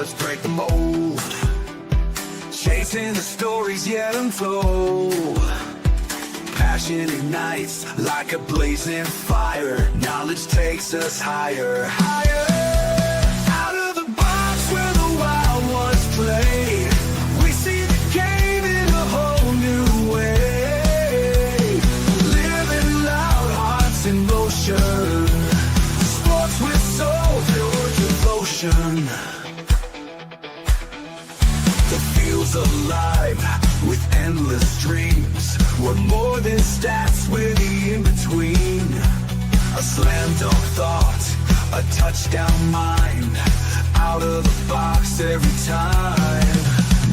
let's break the mold. Chasing the stories yet untold. Passion ignites like a blazing fire. Knowledge takes us higher, higher. Out of the box where the wild ones play, we see the game in a whole new way. Living loud, hearts in motion. Sports with soul, pure devotion. The field's alive with endless dreams. We're more than stats, we're the in-between. A slam dunk thought, a touchdown mind. Out of the box every time.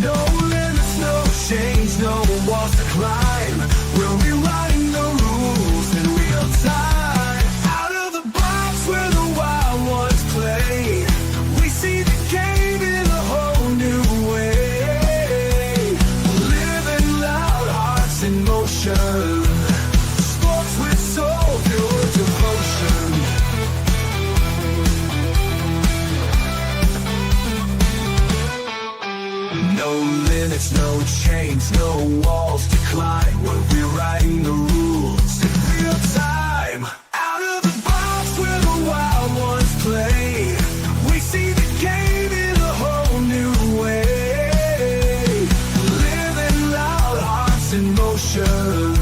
No limits, no chains, no walls to climb. We're rewriting the rules in real time. Out of the box where the wild ones play, we see the game in a whole new way. Living loud, hearts in motion. Sports with soul, pure devotion. No limits, no chains, no walls to climb. We're rewriting the rules in real time. Out of the box where the wild ones play, we see the game in a whole new way. Living loud, hearts in motion.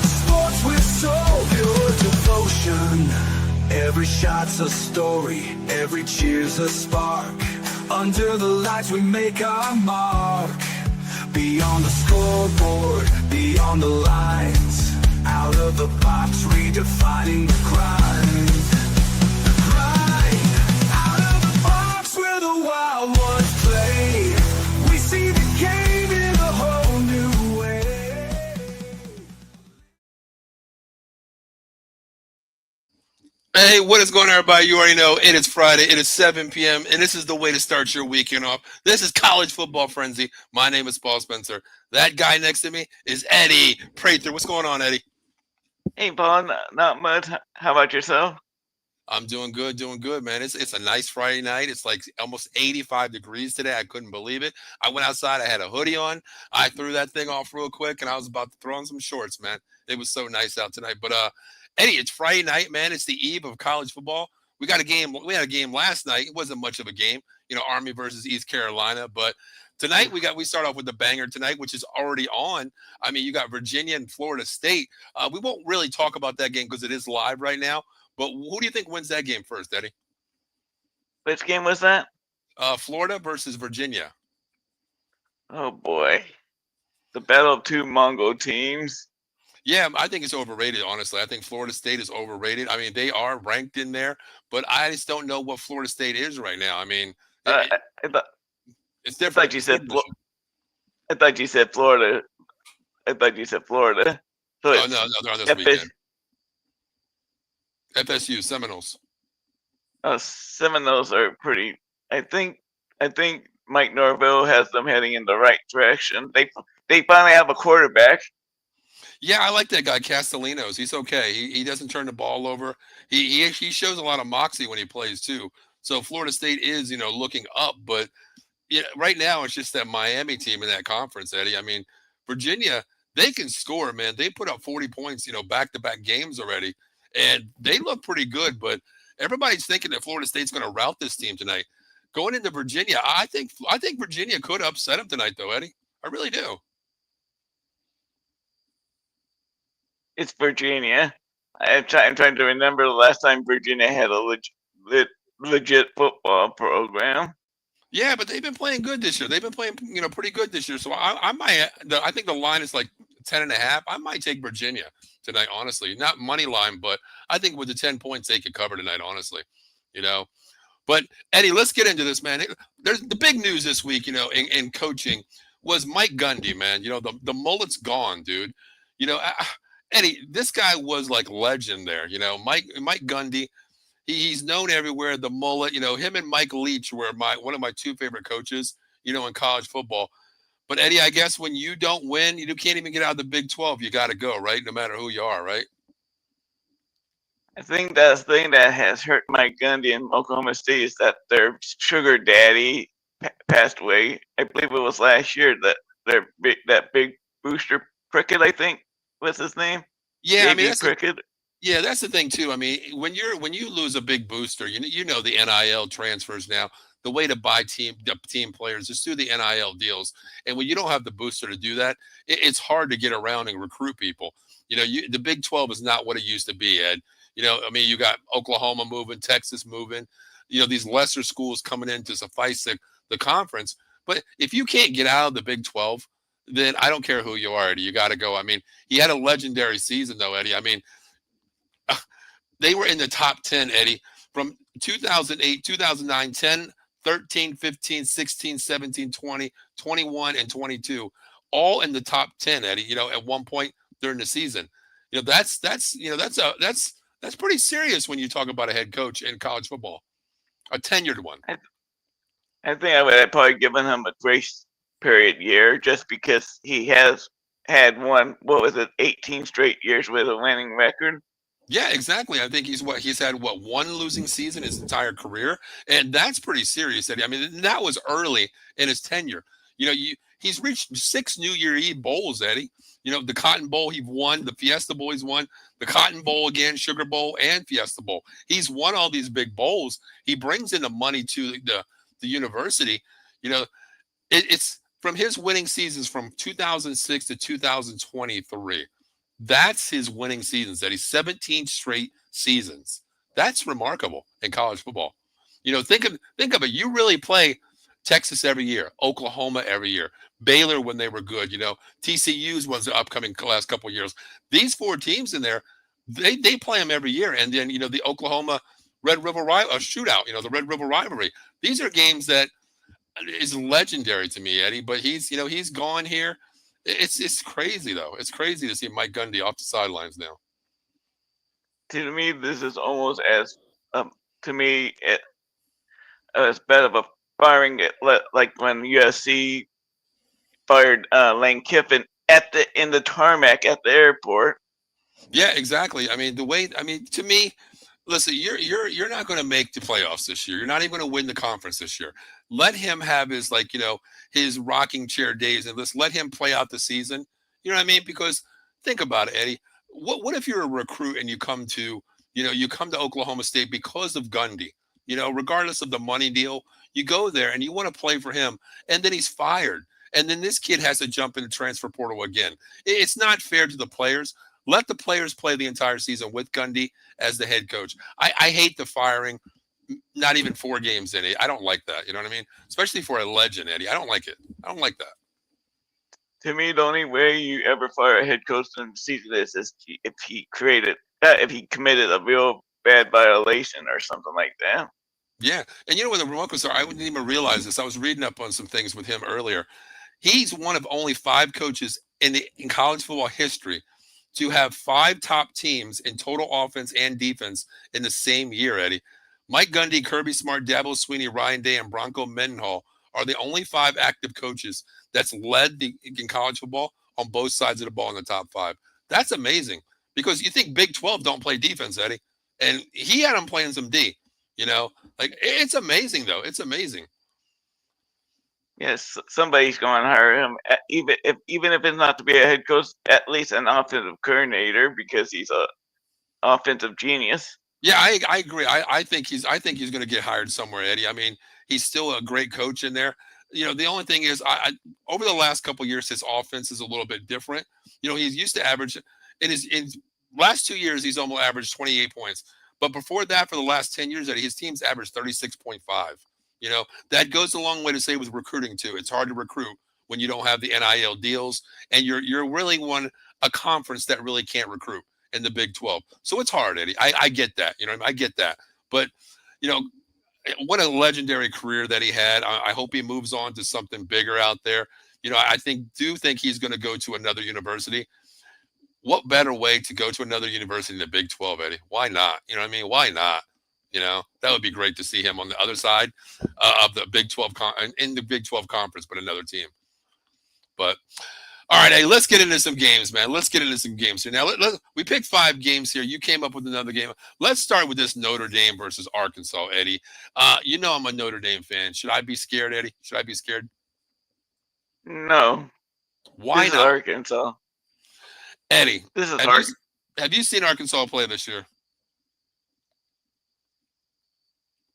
Sports with soul, pure devotion. Every shot's a story, every cheer's a spark. Under the lights we make our mark. Beyond the scoreboard, beyond the lines. Out of the box, redefining the grind. Grind. Out of the box where the wild ones play, we see the game in a whole new way. Hey, what is going on, everybody? You already know it is Friday. It is 7 p.m., and this is the way to start your weekend off. This is College Football Frenzy. My name is Paul Spencer. That guy next to me is Eddie Prather. What's going on, Eddie? Hey, Paul, not much. How about yourself? I'm doing good, man. It's a nice Friday night. It's like almost 85 degrees today. I couldn't believe it. I went outside. I had a hoodie on. I threw that thing off real quick, and I was about to throw on some shorts, man. It was so nice out tonight. But Eddie, it's Friday night, man. It's the eve of college football. We got a game. We had a game last night. It wasn't much of a game, Army versus East Carolina. But tonight we start off with the banger tonight, which is already on. I mean, you got Virginia and Florida State. We won't really talk about that game because it is live right now. But who do you think wins that game first, Eddie? Which game was that? Florida versus Virginia. Oh, boy. The battle of two Mongol teams. Yeah, I think it's overrated, honestly. I think Florida State is overrated. I mean, they are ranked in there, but I just don't know what Florida State is right now. I mean, it's different. I thought you said Florida. So no, they're on this weekend. FSU, Seminoles. Seminoles are pretty. I think Mike Norvell has them heading in the right direction. They finally have a quarterback. Yeah, I like that guy, Castellanos. He's okay. He doesn't turn the ball over. He shows a lot of moxie when he plays too. So Florida State is, looking up, but right now it's just that Miami team in that conference, Eddie. I mean, Virginia, they can score, man. They put up 40 points, back-to-back games already, and they look pretty good. But everybody's thinking that Florida State's going to rout this team tonight. Going into Virginia, I think Virginia could upset them tonight, though, Eddie. I really do. It's Virginia. I'm trying to remember the last time Virginia had a legit football program. Yeah, but they've been playing good this year. They've been playing, pretty good this year. So I think the line is like 10.5. I might take Virginia tonight, honestly. Not money line, but I think with the 10 points they could cover tonight, honestly. But Eddie, let's get into this, man. There's the big news this week, in coaching was Mike Gundy, man. The mullet's gone, dude. Eddie, this guy was like legend there. Mike Gundy, he's known everywhere. The mullet, him and Mike Leach were one of my two favorite coaches, in college football. But Eddie, I guess when you don't win, you can't even get out of the Big 12. You got to go, right? No matter who you are, right? I think that's the thing that has hurt Mike Gundy in Oklahoma State is that their sugar daddy passed away. I believe it was last year that big Booster Prickett, I think was his name. Yeah, I mean JB that's the Prickett. yeah, that's the thing too. I mean, when you lose a big booster, you know the NIL transfers now. The way to buy team players is through the NIL deals, and when you don't have the booster to do that, it's hard to get around and recruit people. The Big 12 is not what it used to be, Ed. I mean, you got Oklahoma moving, Texas moving. These lesser schools coming in to suffice the conference. But if you can't get out of the Big 12, then I don't care who you are, Eddie. You got to go. I mean, he had a legendary season though, Eddie. I mean, they were in the top 10, Eddie, from 2008, 2009, 10, 13, 15, 16, 17, 20, 21, and 22, all in the top 10, Eddie, at one point during the season. That's pretty serious when you talk about a head coach in college football, a tenured one. I think I would have probably given him a grace period year just because he has had what was it, 18 straight years with a winning record. Yeah, exactly. I think he's had one losing season his entire career, and that's pretty serious, Eddie. I mean, that was early in his tenure. He's reached 6 New Year Eve bowls, Eddie. The Cotton Bowl he won, the Fiesta Bowl he's won, the Cotton Bowl again, Sugar Bowl, and Fiesta Bowl. He's won all these big bowls. He brings in the money to the university. It's from his winning seasons from 2006 to 2023. That's his winning seasons. That he's 17 straight seasons. That's remarkable in college football. Think of it. You really play Texas every year, Oklahoma every year, Baylor when they were good. TCU's was the upcoming last couple of years. These 4 teams in there, they play them every year. And then the Oklahoma Red River shootout. The Red River rivalry. These are games that is legendary to me, Eddie. But he's gone here. It's crazy though. It's crazy to see Mike Gundy off the sidelines now. To me, this is almost as as bad of a firing like when USC fired Lane Kiffin in the tarmac at the airport. Yeah, exactly. I mean, to me, listen, you're not going to make the playoffs this year. You're not even going to win the conference this year. Let him have his his rocking chair days and let him play out the season. You know what I mean? Because think about it, Eddie. What if you're a recruit and you come to Oklahoma State because of Gundy? Regardless of the money deal, you go there and you want to play for him, and then he's fired, and then this kid has to jump in the transfer portal again. It's not fair to the players. Let the players play the entire season with Gundy as the head coach. I hate the firing. Not even 4 games in it. I don't like that. You know what I mean? Especially for a legend, Eddie. I don't like it. I don't like that. To me, the only way you ever fire a head coach in the season is if he committed a real bad violation or something like that. Yeah. And when the Broncos are, I wouldn't even realize this. I was reading up on some things with him earlier. He's one of only 5 coaches in college football history to have 5 top teams in total offense and defense in the same year, Eddie. Mike Gundy, Kirby Smart, Dabo Swinney, Ryan Day, and Bronco Mendenhall are the only 5 active coaches that's led in college football on both sides of the ball in the top 5. That's amazing because you think Big 12 don't play defense, Eddie, and he had them playing some D. It's amazing though. It's amazing. Yes, somebody's going to hire him, even if it's not to be a head coach, at least an offensive coordinator because he's a offensive genius. Yeah, I agree. I think he's going to get hired somewhere, Eddie. I mean, he's still a great coach in there. The only thing is, I over the last couple of years, his offense is a little bit different. He's used to average in his last 2 years, he's almost averaged 28 points. But before that, for the last 10 years, Eddie, his team's averaged 36.5. That goes a long way to say with recruiting too. It's hard to recruit when you don't have the NIL deals, and you're really a conference that really can't recruit in the Big 12. So it's hard, Eddie. I get that. I get that. But, what a legendary career that he had. I hope he moves on to something bigger out there. I do think he's going to go to another university. What better way to go to another university in the Big 12, Eddie? Why not? You know what I mean? Why not? That would be great to see him on the other side of the Big 12 in the Big 12 conference, but another team. But All right, hey, let's get into some games, man. Let's get into some games here. Now, we picked 5 games here. You came up with another game. Let's start with this Notre Dame versus Arkansas, Eddie. You know I'm a Notre Dame fan. Should I be scared, Eddie? Should I be scared? No, Why this is not, Arkansas. Eddie? This is Have you Arkansas. have you seen Arkansas play this year?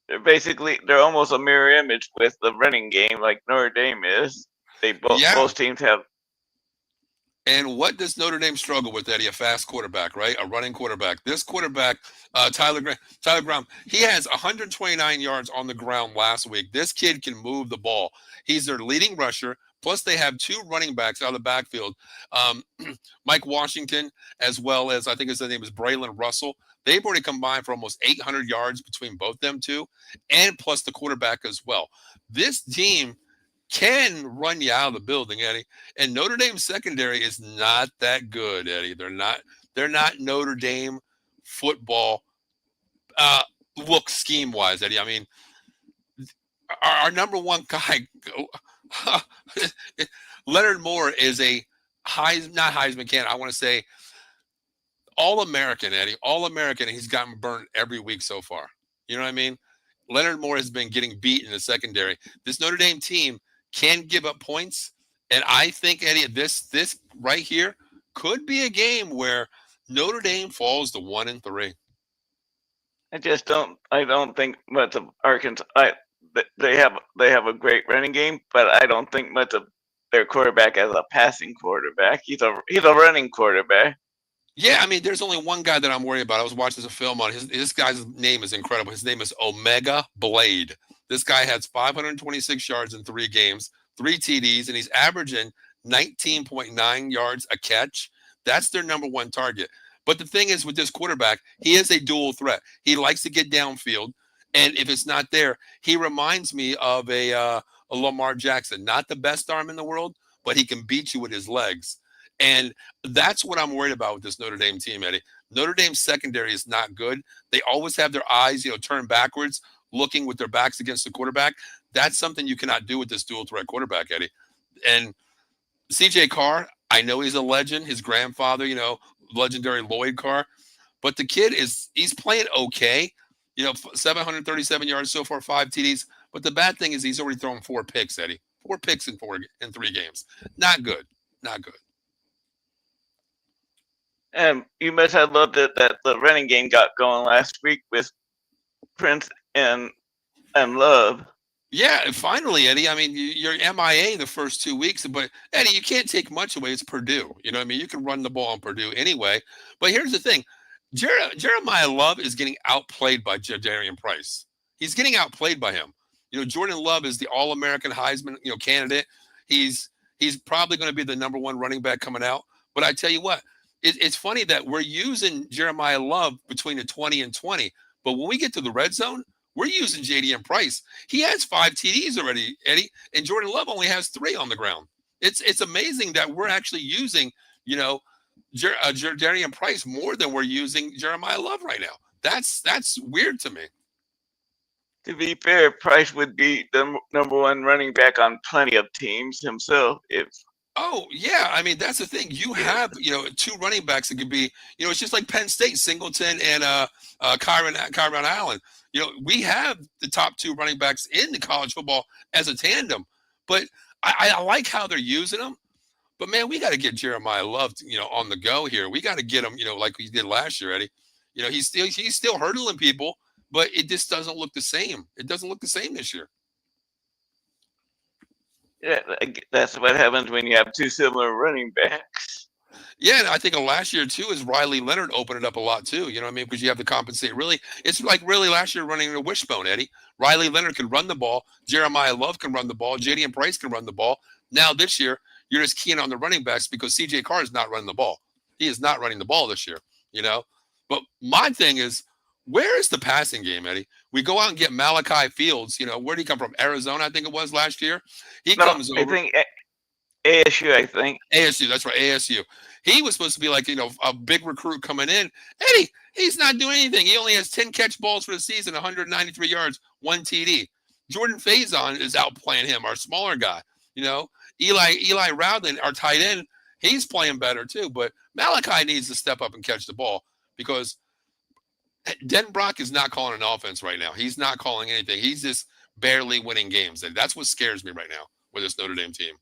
They're almost a mirror image with the running game, like Notre Dame is. They Yeah. both teams have. And what does Notre Dame struggle with, Eddie? A fast quarterback, right? A running quarterback. This quarterback, Tyler Graham, he has 129 yards on the ground last week. This kid can move the ball. He's their leading rusher. Plus, they have 2 running backs out of the backfield, um, Mike Washington, as well as I think his name is Braylon Russell. They've already combined for almost 800 yards between both them two, and plus the quarterback as well. This team can run you out of the building, Eddie. And Notre Dame secondary is not that good, Eddie. They're not Notre Dame football look scheme wise, Eddie. I mean, our number one guy, Leonard Moore, is a not Heisman candidate. I want to say All American, Eddie. All American. He's gotten burned every week so far. You know what I mean? Leonard Moore has been getting beat in the secondary. This Notre Dame team can give up points, and I think, Eddie, this right here could be a game where Notre Dame falls to 1-3. I don't think much of Arkansas. They have a great running game, but I don't think much of their quarterback as a passing quarterback. He's a running quarterback. Yeah, I mean, there's only one guy that I'm worried about. I was watching this film on this guy's name is incredible. His name is Omega Blade. This guy has 526 yards in 3 games, 3 TDs, and he's averaging 19.9 yards a catch. That's their number one target. But the thing is, with this quarterback, he is a dual threat. He likes to get downfield, and if it's not there, he reminds me of a Lamar Jackson. Not the best arm in the world, but he can beat you with his legs. And that's what I'm worried about with this Notre Dame team, Eddie. Notre Dame's secondary is not good. They always have their eyes, turned backwards, looking with their backs against the quarterback. That's something you cannot do with this dual threat quarterback, Eddie. And CJ Carr, I know he's a legend. His grandfather, legendary Lloyd Carr. But the kid he's playing okay. 737 yards so far, 5 TDs. But the bad thing is he's already thrown 4 picks, Eddie. 4 picks in 3 games. Not good. Not good. And you must have loved it that the running game got going last week with Prince and Love. Yeah, and finally, Eddie. I mean, you're MIA the first 2 weeks, but Eddie, you can't take much away. It's Purdue. You know what I mean? You can run the ball on Purdue anyway. But here's the thing. Jeremiah Love is getting outplayed by Jadarian Price. He's getting outplayed by him. Jordan Love is the All-American Heisman, candidate. He's probably going to be the number 1 running back coming out. But I tell you what, it's funny that we're using Jeremiah Love between the 20 and 20. But when we get to the red zone, we're using Jadarian Price. He has 5 TDs already, Eddie, and Jordan Love only has 3 on the ground. It's amazing that we're actually using, Jadarian Price more than we're using Jeremiah Love right now. That's weird to me. To be fair, Price would be the number 1 running back on plenty of teams himself. Oh, yeah. I mean, that's the thing. You have, 2 running backs that could be, it's just like Penn State, Singleton and Kyron Allen. We have the top 2 running backs in the college football as a tandem. But I like how they're using them. But, man, we got to get Jeremiah Love, on the go here. We got to get him, like we did last year, Eddie. He's still hurdling people, but it just doesn't look the same. It doesn't look the same this year. Yeah, that's what happens when you have 2 similar running backs. Yeah, and I think last year, too, is Riley Leonard opened it up a lot, too. You know what I mean? Because you have to compensate. Really, it's like last year running a wishbone, Eddie. Riley Leonard can run the ball. Jeremiah Love can run the ball. Jadarian Price can run the ball. Now this year, you're just keying on the running backs because CJ Carr is not running the ball. He is not running the ball this year, But my thing is, where is the passing game, Eddie? We go out and get Malachi Fields. Where did he come from? Arizona, I think it was last year. Comes over. I think ASU, I think. ASU, that's right, ASU. He was supposed to be like, a big recruit coming in. Eddie, he's not doing anything. He only has 10 catch balls for the season, 193 yards, 1 TD. Jordan Faison is outplaying him, our smaller guy. Eli Rowland, our tight end, He's playing better too, but Malachi needs to step up and catch the ball because Denbrock is not calling an offense right now. He's not calling anything. He's just barely winning games. And that's what scares me right now with this Notre Dame team.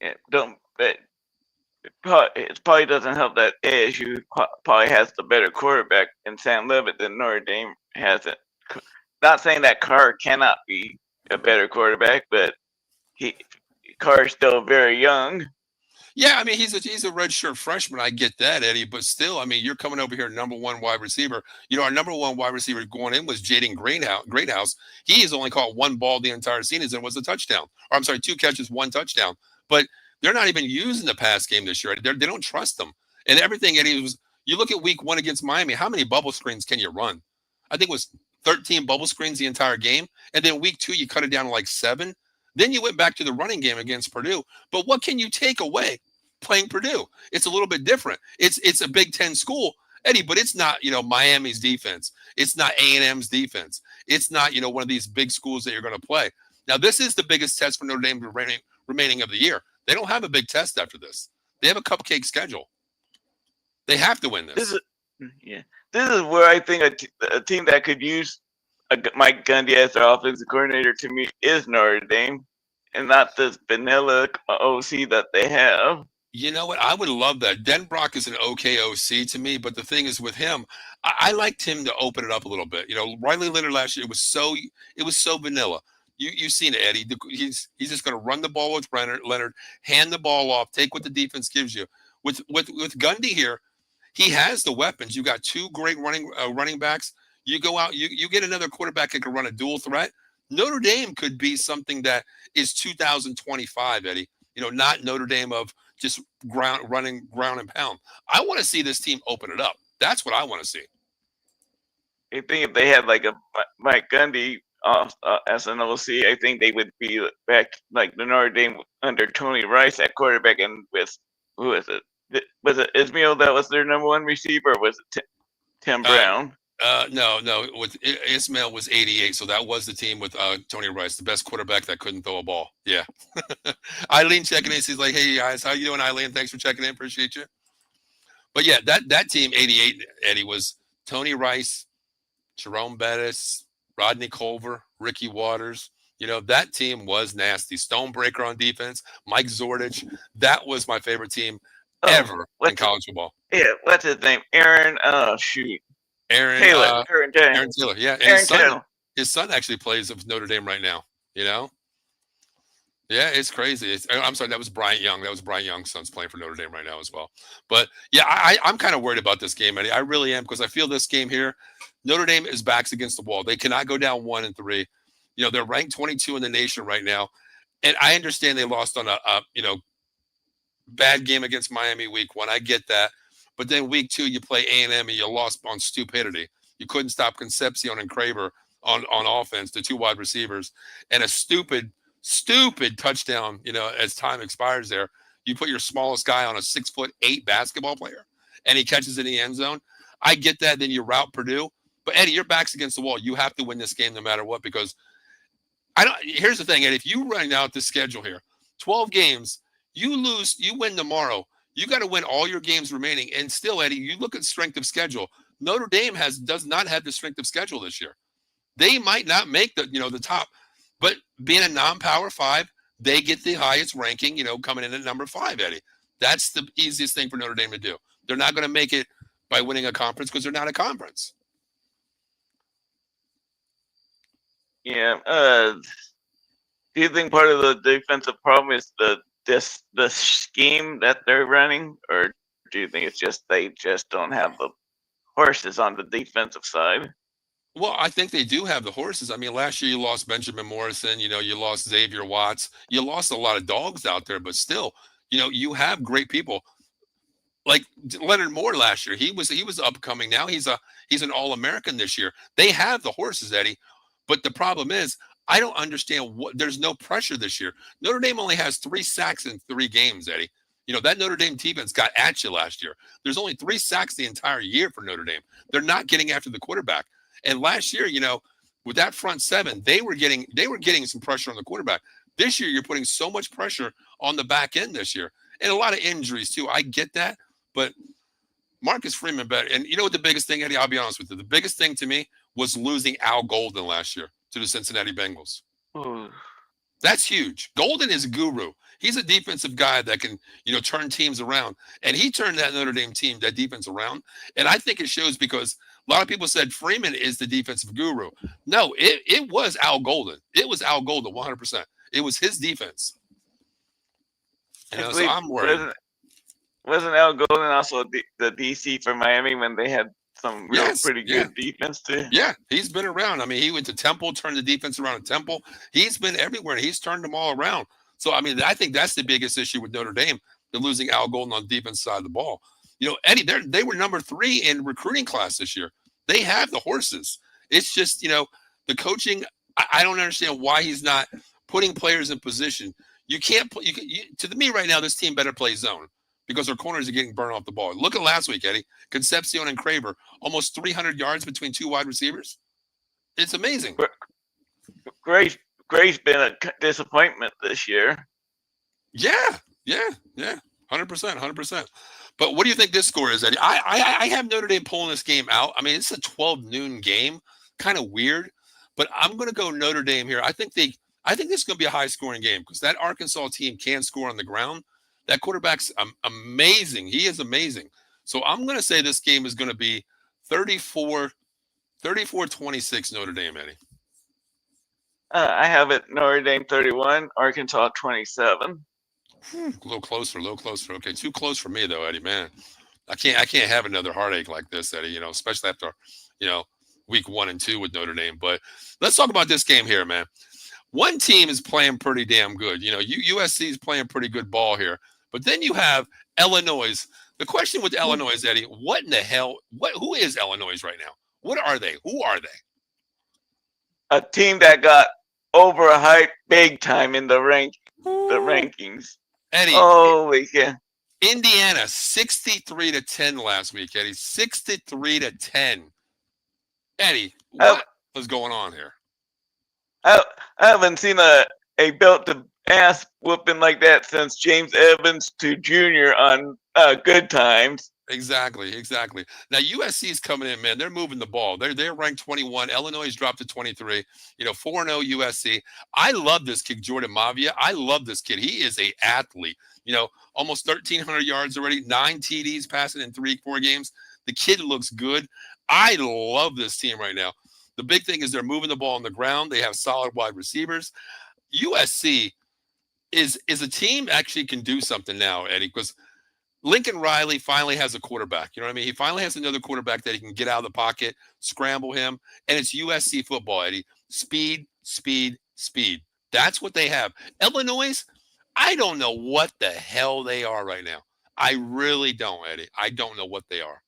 Yeah, don't. But it probably doesn't help that ASU probably has the better quarterback in Sam Levitt than Notre Dame has it. Not saying that Carr cannot be a better quarterback, but Carr's still very young. Yeah, I mean he's a redshirt freshman. I get that, Eddie, but still, I mean you're coming over here number one wide receiver. You know our number one wide receiver going in was Jaden Greathouse. He has only caught one ball the entire season and was a touchdown. Or I'm sorry, 2 catches, 1 touchdown. But they're not even using the pass game this year. They don't trust them. And everything, Eddie, was you look at week 1 against Miami. How many bubble screens can you run? I think it was 13 bubble screens the entire game. And then week 2 you cut it down to like 7. Then you went back to the running game against Purdue. But what can you take away playing Purdue? It's a little bit different. It's a Big Ten school, Eddie, but it's not, Miami's defense. It's not A&M's defense. It's not, one of these big schools that you're going to play. Now, this is the biggest test for Notre Dame remaining of the year. They don't have a big test after this. They have a cupcake schedule. They have to win this. This is where I think a team that could use Mike Gundy as their offensive coordinator to me is Notre Dame, and not this vanilla OC that they have. You know what? I would love that. Denbrock is an okay OC to me, but the thing is with him, I liked him to open it up a little bit. Riley Leonard last year, it was so vanilla. You've seen it, Eddie. He's just going to run the ball with Leonard, hand the ball off, take what the defense gives you. With Gundy here, he has the weapons. You got 2 great running backs. You go out, you get another quarterback that can run a dual threat. Notre Dame could be something that is 2025, Eddie. Not Notre Dame of just running ground and pound. I want to see this team open it up. That's what I want to see. I think if they had like a Mike Gundy as an OC, I think they would be back like the Notre Dame under Tony Rice at quarterback, and with who is it? Was it Ismail that was their number 1 receiver? Or was it Tim Brown? No. With Ismail was 88, so that was the team with Tony Rice, the best quarterback that couldn't throw a ball. Yeah. Eileen checking in. She's like, "Hey guys, how you doing, Eileen? Thanks for checking in. Appreciate you." But yeah, that team 88, Eddie, was Tony Rice, Jerome Bettis, Rodney Culver, Ricky Waters. That team was nasty. Stonebreaker on defense, Mike Zordich. That was my favorite team ever in college football. Yeah, what's his name? Aaron Taylor. Aaron Taylor, yeah. And his son actually plays with Notre Dame right now, Yeah, it's crazy. I'm sorry, that was Bryant Young. That was Bryant Young's son's playing for Notre Dame right now as well. But, yeah, I'm kind of worried about this game, Eddie. I really am, because I feel this game here, Notre Dame is backs against the wall. They cannot go down 1-3. They're ranked 22 in the nation right now. And I understand they lost on a bad game against Miami week 1. I get that. But then week 2, you play A&M and you lost on stupidity. You couldn't stop Concepcion and Craver on offense, the 2 wide receivers, and a stupid touchdown, as time expires there. You put your smallest guy on a 6'8" basketball player and he catches in the end zone. I get that. Then you route Purdue. But Eddie, your back's against the wall. You have to win this game no matter what, because here's the thing, Eddie, if you run out the schedule here, 12 games, you lose, you win tomorrow. You got to win all your games remaining. And still, Eddie, you look at strength of schedule. Notre Dame does not have the strength of schedule this year. They might not make the top, but being a non-power 5, they get the highest ranking, coming in at number 5, Eddie. That's the easiest thing for Notre Dame to do. They're not going to make it by winning a conference because they're not a conference. Yeah. Do you think part of the defensive problem is the scheme that they're running, or do you think it's just they just don't have the horses on the defensive side? Well, I think they do have the horses. I mean, last year you lost Benjamin Morrison, you lost Xavier Watts, you lost a lot of dogs out there, but still, you have great people. Like Leonard Moore last year, he was upcoming. Now he's an All-American this year. They have the horses, Eddie, but the problem is, I don't understand there's no pressure this year. Notre Dame only has 3 sacks in 3 games, Eddie. That Notre Dame defense got at you last year. There's only 3 sacks the entire year for Notre Dame. They're not getting after the quarterback. And last year, with that front 7, they were getting some pressure on the quarterback. This year, you're putting so much pressure on the back end this year, and a lot of injuries too. I get that, but Marcus Freeman better. And you know what the biggest thing, Eddie? I'll be honest with you. The biggest thing to me was losing Al Golden last year to the Cincinnati Bengals. Ooh. That's huge. Golden is a guru. He's a defensive guy that can, turn teams around. And he turned that Notre Dame team, that defense around. And I think it shows because a lot of people said Freeman is the defensive guru. No, it was Al Golden. It was Al Golden, 100%. It was his defense. So I'm worried. Wasn't Al Golden also the DC for Miami when they had some pretty good defense too? Yeah, he's been around. I mean, he went to Temple, turned the defense around at Temple. He's been everywhere. He's turned them all around. So, I mean, I think that's the biggest issue with Notre Dame, they're losing Al Golden on the defense side of the ball. Eddie, they were number 3 in recruiting class this year. They have the horses. It's just, the coaching, I don't understand why he's not putting players in position. You can't put, to me right now, this team better play zone because their corners are getting burned off the ball. Look at last week, Eddie. Concepcion and Craver, almost 300 yards between 2 wide receivers. It's amazing. Gray's been a disappointment this year. Yeah. 100%. But what do you think this score is, Eddie? I have Notre Dame pulling this game out. I mean, it's a 12 noon game, kind of weird, but I'm going to go Notre Dame here. I think this is going to be a high scoring game because that Arkansas team can score on the ground. That quarterback's amazing. He is amazing. So I'm going to say this game is going to be 34-26 Notre Dame, Eddie. I have it Notre Dame 31, Arkansas 27. A little closer. Okay, too close for me though, Eddie. Man, I can't have another heartache like this, Eddie. Especially after week 1 and 2 with Notre Dame. But let's talk about this game here, man. One team is playing pretty damn good. USC is playing pretty good ball here. But then you have Illinois. The question with Illinois, Eddie, what in the hell? Who is Illinois right now? What are they? Who are they? A team that got overhyped big time in the rankings. Eddie. Holy cow. Indiana 63-10 last week, Eddie. 63-10. Eddie, what was going on here? I haven't seen a belt to ass whooping like that since James Evans to Jr. on Good Times. Exactly. Now USC is coming in, man. They're moving the ball. They're ranked 21. Illinois dropped to 23. 4-0 USC. I love this kid, Jordan Mavia. I love this kid. He is a athlete. Almost 1,300 yards already, 9 TDs passing in 3-4 games. The kid looks good. I love this team right now. The big thing is they're moving the ball on the ground. They have solid wide receivers. USC is a team actually can do something now, Eddie, because Lincoln Riley finally has a quarterback. You know what I mean? He finally has another quarterback that he can get out of the pocket, scramble him, and it's USC football, Eddie. Speed. That's what they have. Illinois, I don't know what the hell they are right now. I really don't, Eddie. I don't know what they are.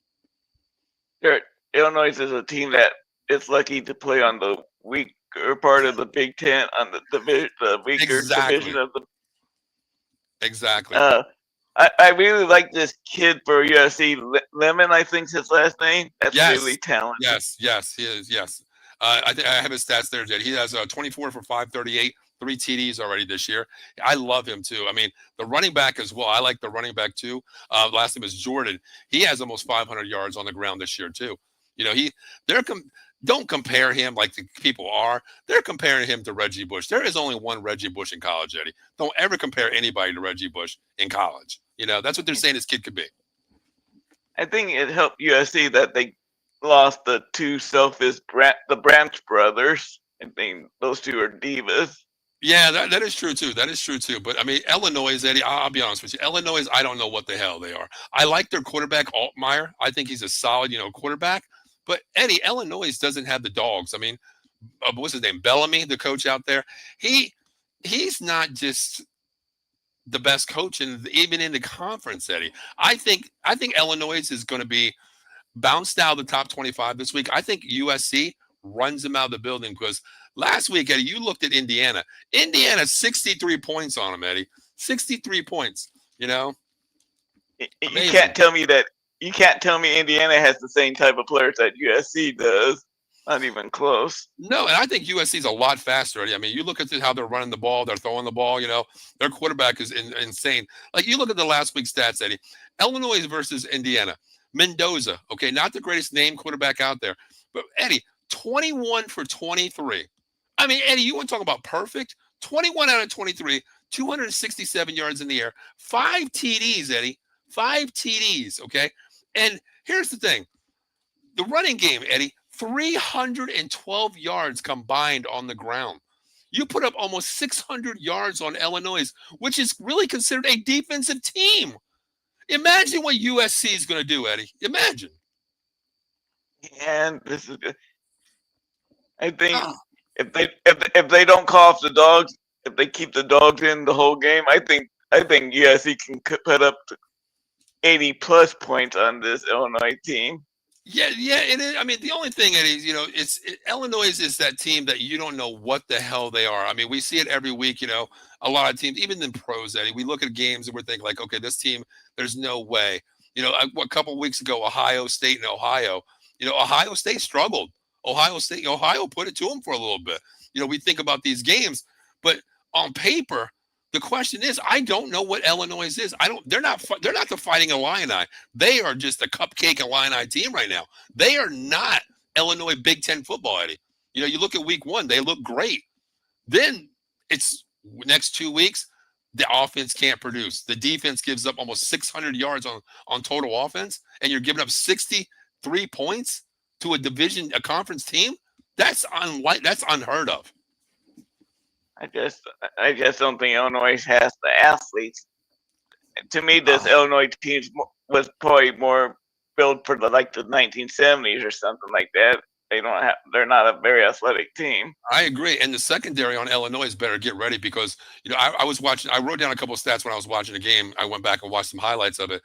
Illinois is a team that is lucky to play on the weaker part of the Big Ten, on the weaker division of the. Exactly. I really like this kid for USC, Lemon, I think's his last name. That's really talented. Yes, he is. Yes. I have his stats there, Jed. He has 24 for 538, 3 TDs already this year. I love him too. I mean, the running back as well. I like the running back too. Last name is Jordan. He has almost 500 yards on the ground this year too. Don't compare him like the people are. They're comparing him to Reggie Bush. There is only one Reggie Bush in college, Eddie. Don't ever compare anybody to Reggie Bush in college. That's what they're saying this kid could be. I think it helped USC that they lost the 2 selfish the Branch brothers. I think those 2 are divas. Yeah, that is true too. But I mean, Illinois, Eddie, I'll be honest with you. Illinois, I don't know what the hell they are. I like their quarterback, Altmaier. I think he's a solid, quarterback. But Eddie, Illinois doesn't have the dogs. I mean, what's his name? Bellamy, the coach out there. He's not just the best coach even in the conference, Eddie. I think Illinois is going to be bounced out of the top 25 this week. I think USC runs them out of the building because last week, Eddie, you looked at Indiana. Indiana, 63 points on them, Eddie. 63 points, You can't tell me Indiana has the same type of players that USC does. Not even close. No, and I think USC is a lot faster. I mean, you look at how they're running the ball, they're throwing the ball. Their quarterback is insane. Like you look at the last week's stats, Eddie. Illinois versus Indiana. Mendoza, okay, not the greatest name quarterback out there, but Eddie, 21 for 23. I mean, Eddie, you want to talk about perfect? 21 out of 23, 267 yards in the air, 5 TDs, Eddie, 5 TDs, okay? And here's the thing. The running game, Eddie, 312 yards combined on the ground. You put up almost 600 yards on Illinois, which is really considered a defensive team. Imagine what USC is going to do, Eddie. Imagine. And this is, I think, if they don't call off the dogs, if they keep the dogs in the whole game, I think USC can put up 80+ points on this Illinois team. Yeah, it is. I mean, the only thing is, Illinois is that team that you don't know what the hell they are. I mean, we see it every week. A lot of teams, even in pros, Eddie, we look at games and we're thinking like, okay, this team, there's no way. A couple of weeks ago, Ohio State and Ohio. Ohio State struggled. Ohio put it to them for a little bit. We think about these games, but on paper, the question is, I don't know what Illinois is. They're not the Fighting Illini. They are just a cupcake Illini team right now. They are not Illinois Big Ten football, Eddie. You look at week 1, they look great. Then it's next 2 weeks, the offense can't produce. The defense gives up almost 600 yards on total offense, and you're giving up 63 points to a conference team. That's unheard of. I just don't think Illinois has the athletes. To me, this Illinois team was probably more built for the 1970s or something like that. They're not a very athletic team. I agree. And the secondary on Illinois better get ready because, I was watching, I wrote down a couple of stats when I was watching the game. I went back and watched some highlights of it.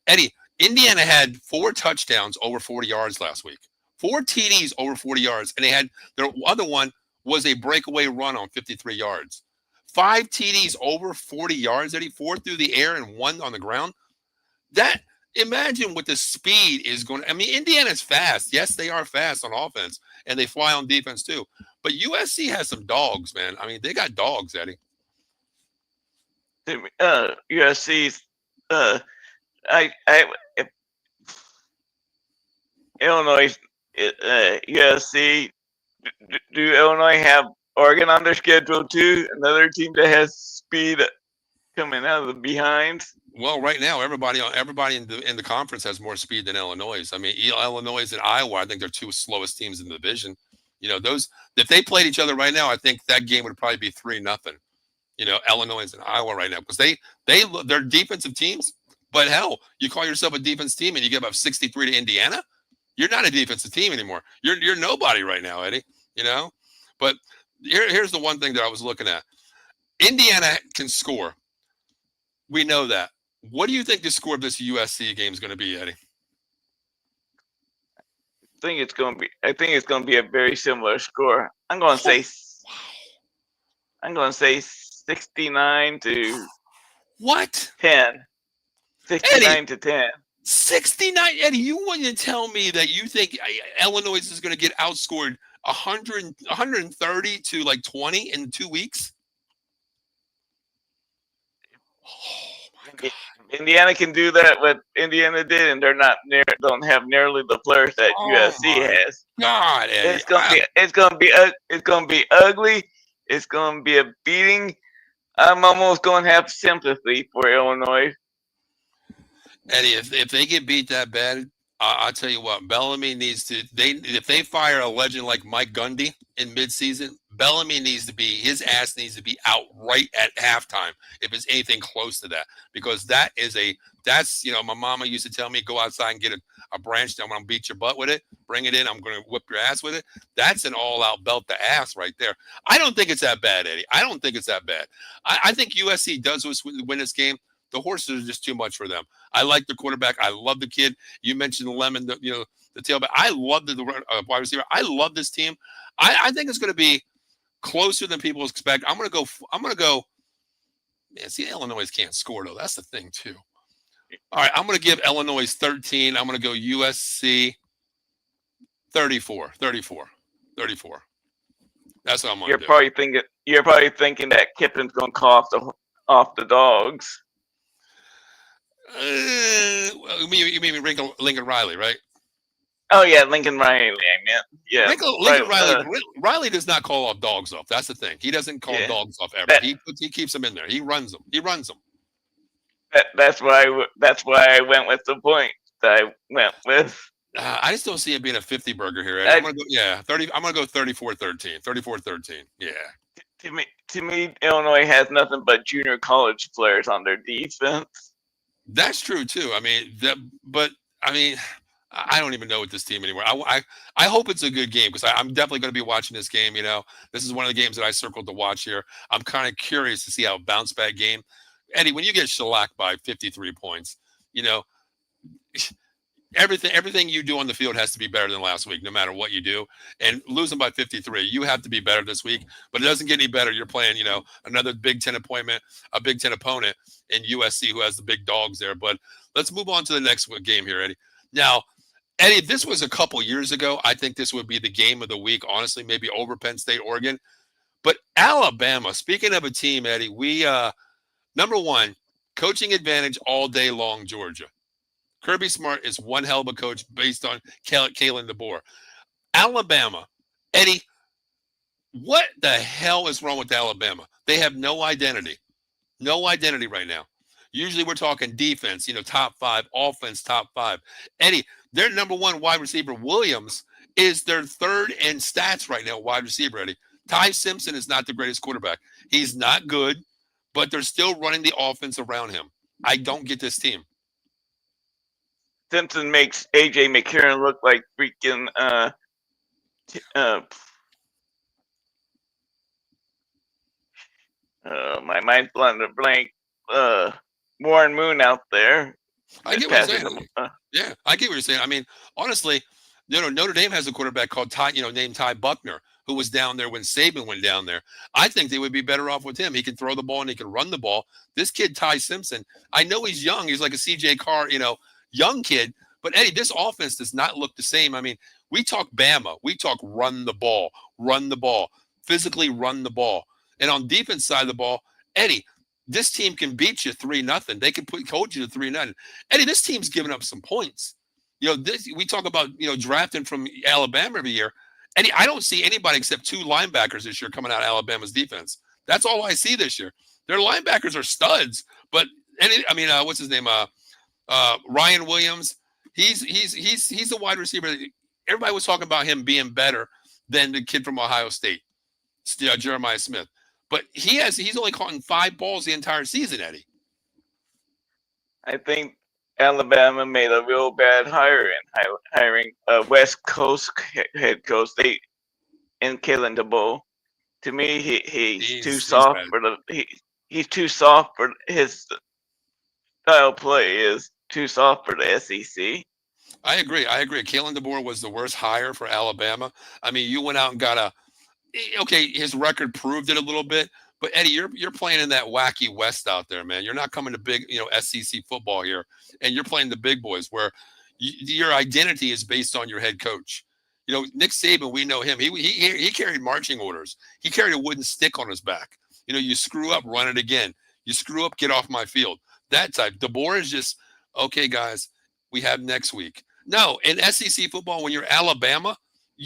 Eddie, Indiana had 4 touchdowns over 40 yards last week, 4 TDs over 40 yards. And they had their other one was a breakaway run on 53 yards. 5 TDs over 40 yards, Eddie, 4 through the air and 1 on the ground. Imagine what the speed is going to. I mean, Indiana's fast. Yes, they are fast on offense, and they fly on defense too. But USC has some dogs, man. I mean, they got dogs, Eddie. USC's Illinois, USC. Do Illinois have Oregon on their schedule too? Another team that has speed coming out of the behinds. Well, right now, everybody in the conference has more speed than Illinois. I mean, Illinois and Iowa, I think they're 2 slowest teams in the division. Those, if they played each other right now, I think that game would probably be 3-0. Illinois and Iowa right now because they're defensive teams. But hell, you call yourself a defense team and you give up 63 to Indiana, you're not a defensive team anymore. You're nobody right now, Eddie. But here's the one thing that I was looking at. Indiana can score. We know that. What do you think the score of this USC game is going to be, Eddie? I think it's going to be a very similar score. I'm going to say 69 to what? 10. 69 to 10. 69, Eddie. You want to tell me that you think Illinois is going to get outscored 130 to 20 in 2 weeks? Oh my God. Indiana can do that. What Indiana did, and don't have nearly the players that USC has. God, Eddie. It's gonna be ugly. It's gonna be a beating. I'm almost gonna have sympathy for Illinois. Eddie, if they get beat that bad, I'll tell you what, Bellamy needs to. If they fire a legend like Mike Gundy in midseason, Bellamy his ass needs to be out right at halftime if it's anything close to that, because that's my mama used to tell me, go outside and get a branch. I'm gonna beat your butt with it. Bring it in. I'm gonna whip your ass with it. That's an all-out belt to ass right there. I don't think it's that bad, Eddie. I don't think it's that bad. I think USC does win this game. The horses are just too much for them. I like the quarterback. I love the kid. You mentioned Lemon, the tailback. I love the wide receiver. I love this team. I think it's going to be closer than people expect. I'm going to go. Man, see, Illinois can't score though. That's the thing too. All right, I'm going to give Illinois 13. I'm going to go USC 34. 34. That's what I'm going You're to do. probably thinking that Kippen's gonna call off the dogs. You mean Lincoln Riley, right? Oh yeah, Lincoln Riley. I meant yeah. Lincoln Riley does not call off dogs off. That's the thing. He doesn't call Yeah. dogs off ever. That- He keeps them in there. He runs them. That's why I went with the point that I went with. I just don't see it being a 50 burger here. I'm gonna go 30. I'm gonna go 34-13. 34-13. Yeah. To me, Illinois has nothing but junior college players on their defense. That's true too. I mean, I don't even know what this team anymore. I hope it's a good game because I'm definitely going to be watching this game. You know, this is one of the games that I circled to watch here. I'm kind of curious to see how a bounce back game. Eddie, when you get shellacked by 53 points, you know, everything you do on the field has to be better than last week, no matter what you do. And losing by 53, you have to be better this week. But it doesn't get any better. You're playing, you know, another Big Ten opponent in USC who has the big dogs there. But let's move on to the next game here, Eddie. Now, Eddie, if this was a couple years ago, I think this would be the game of the week, honestly, maybe over Penn State, Oregon. But Alabama, speaking of a team, Eddie, we number one, coaching advantage all day long, Georgia. Kirby Smart is one hell of a coach based on Kalen DeBoer. Alabama, Eddie, what the hell is wrong with Alabama? They have no identity. No identity right now. Usually we're talking defense, you know, top 5, offense, top 5. Eddie, their number one wide receiver, Williams, is their third in stats right now, wide receiver, Eddie. Ty Simpson is not the greatest quarterback. He's not good, but they're still running the offense around him. I don't get this team. Simpson makes AJ McCarron look like freaking my mind's blank. Warren Moon out there. I get what you're saying. Yeah, I get what you're saying. I mean, honestly, you know, Notre Dame has a quarterback called named Ty Buckner, who was down there when Saban went down there. I think they would be better off with him. He can throw the ball and he can run the ball. This kid, Ty Simpson, I know he's young. He's like a CJ Carr, you know, young kid. But, Eddie, this offense does not look the same. I mean, we talk Bama. We talk run the ball, physically run the ball. And on defense side of the ball, Eddie, this team can beat you 3-0. They can hold you to 3-0. Eddie, this team's giving up some points. You know, we talk about, you know, drafting from Alabama every year. Eddie, I don't see anybody except 2 linebackers this year coming out of Alabama's defense. That's all I see this year. Their linebackers are studs. But, what's his name? Ryan Williams. He's a wide receiver. Everybody was talking about him being better than the kid from Ohio State, Jeremiah Smith. But he's only caught 5 balls the entire season, Eddie. I think Alabama made a real bad hire in hiring a West Coast head coach. In Kalen DeBoer. To me, he's too soft he's too soft for his style play. Is too soft for the SEC. I agree. Kalen DeBoer was the worst hire for Alabama. I mean, you went out and got his record proved it a little bit, but Eddie, you're playing in that wacky West out there, man. You're not coming to big, you know, SEC football here, and you're playing the big boys where your identity is based on your head coach. You know, Nick Saban, we know him. He carried marching orders. He carried a wooden stick on his back. You know, you screw up, run it again. You screw up, get off my field. That type. DeBoer is just, okay, guys, we have next week. No, in SEC football, when you're Alabama,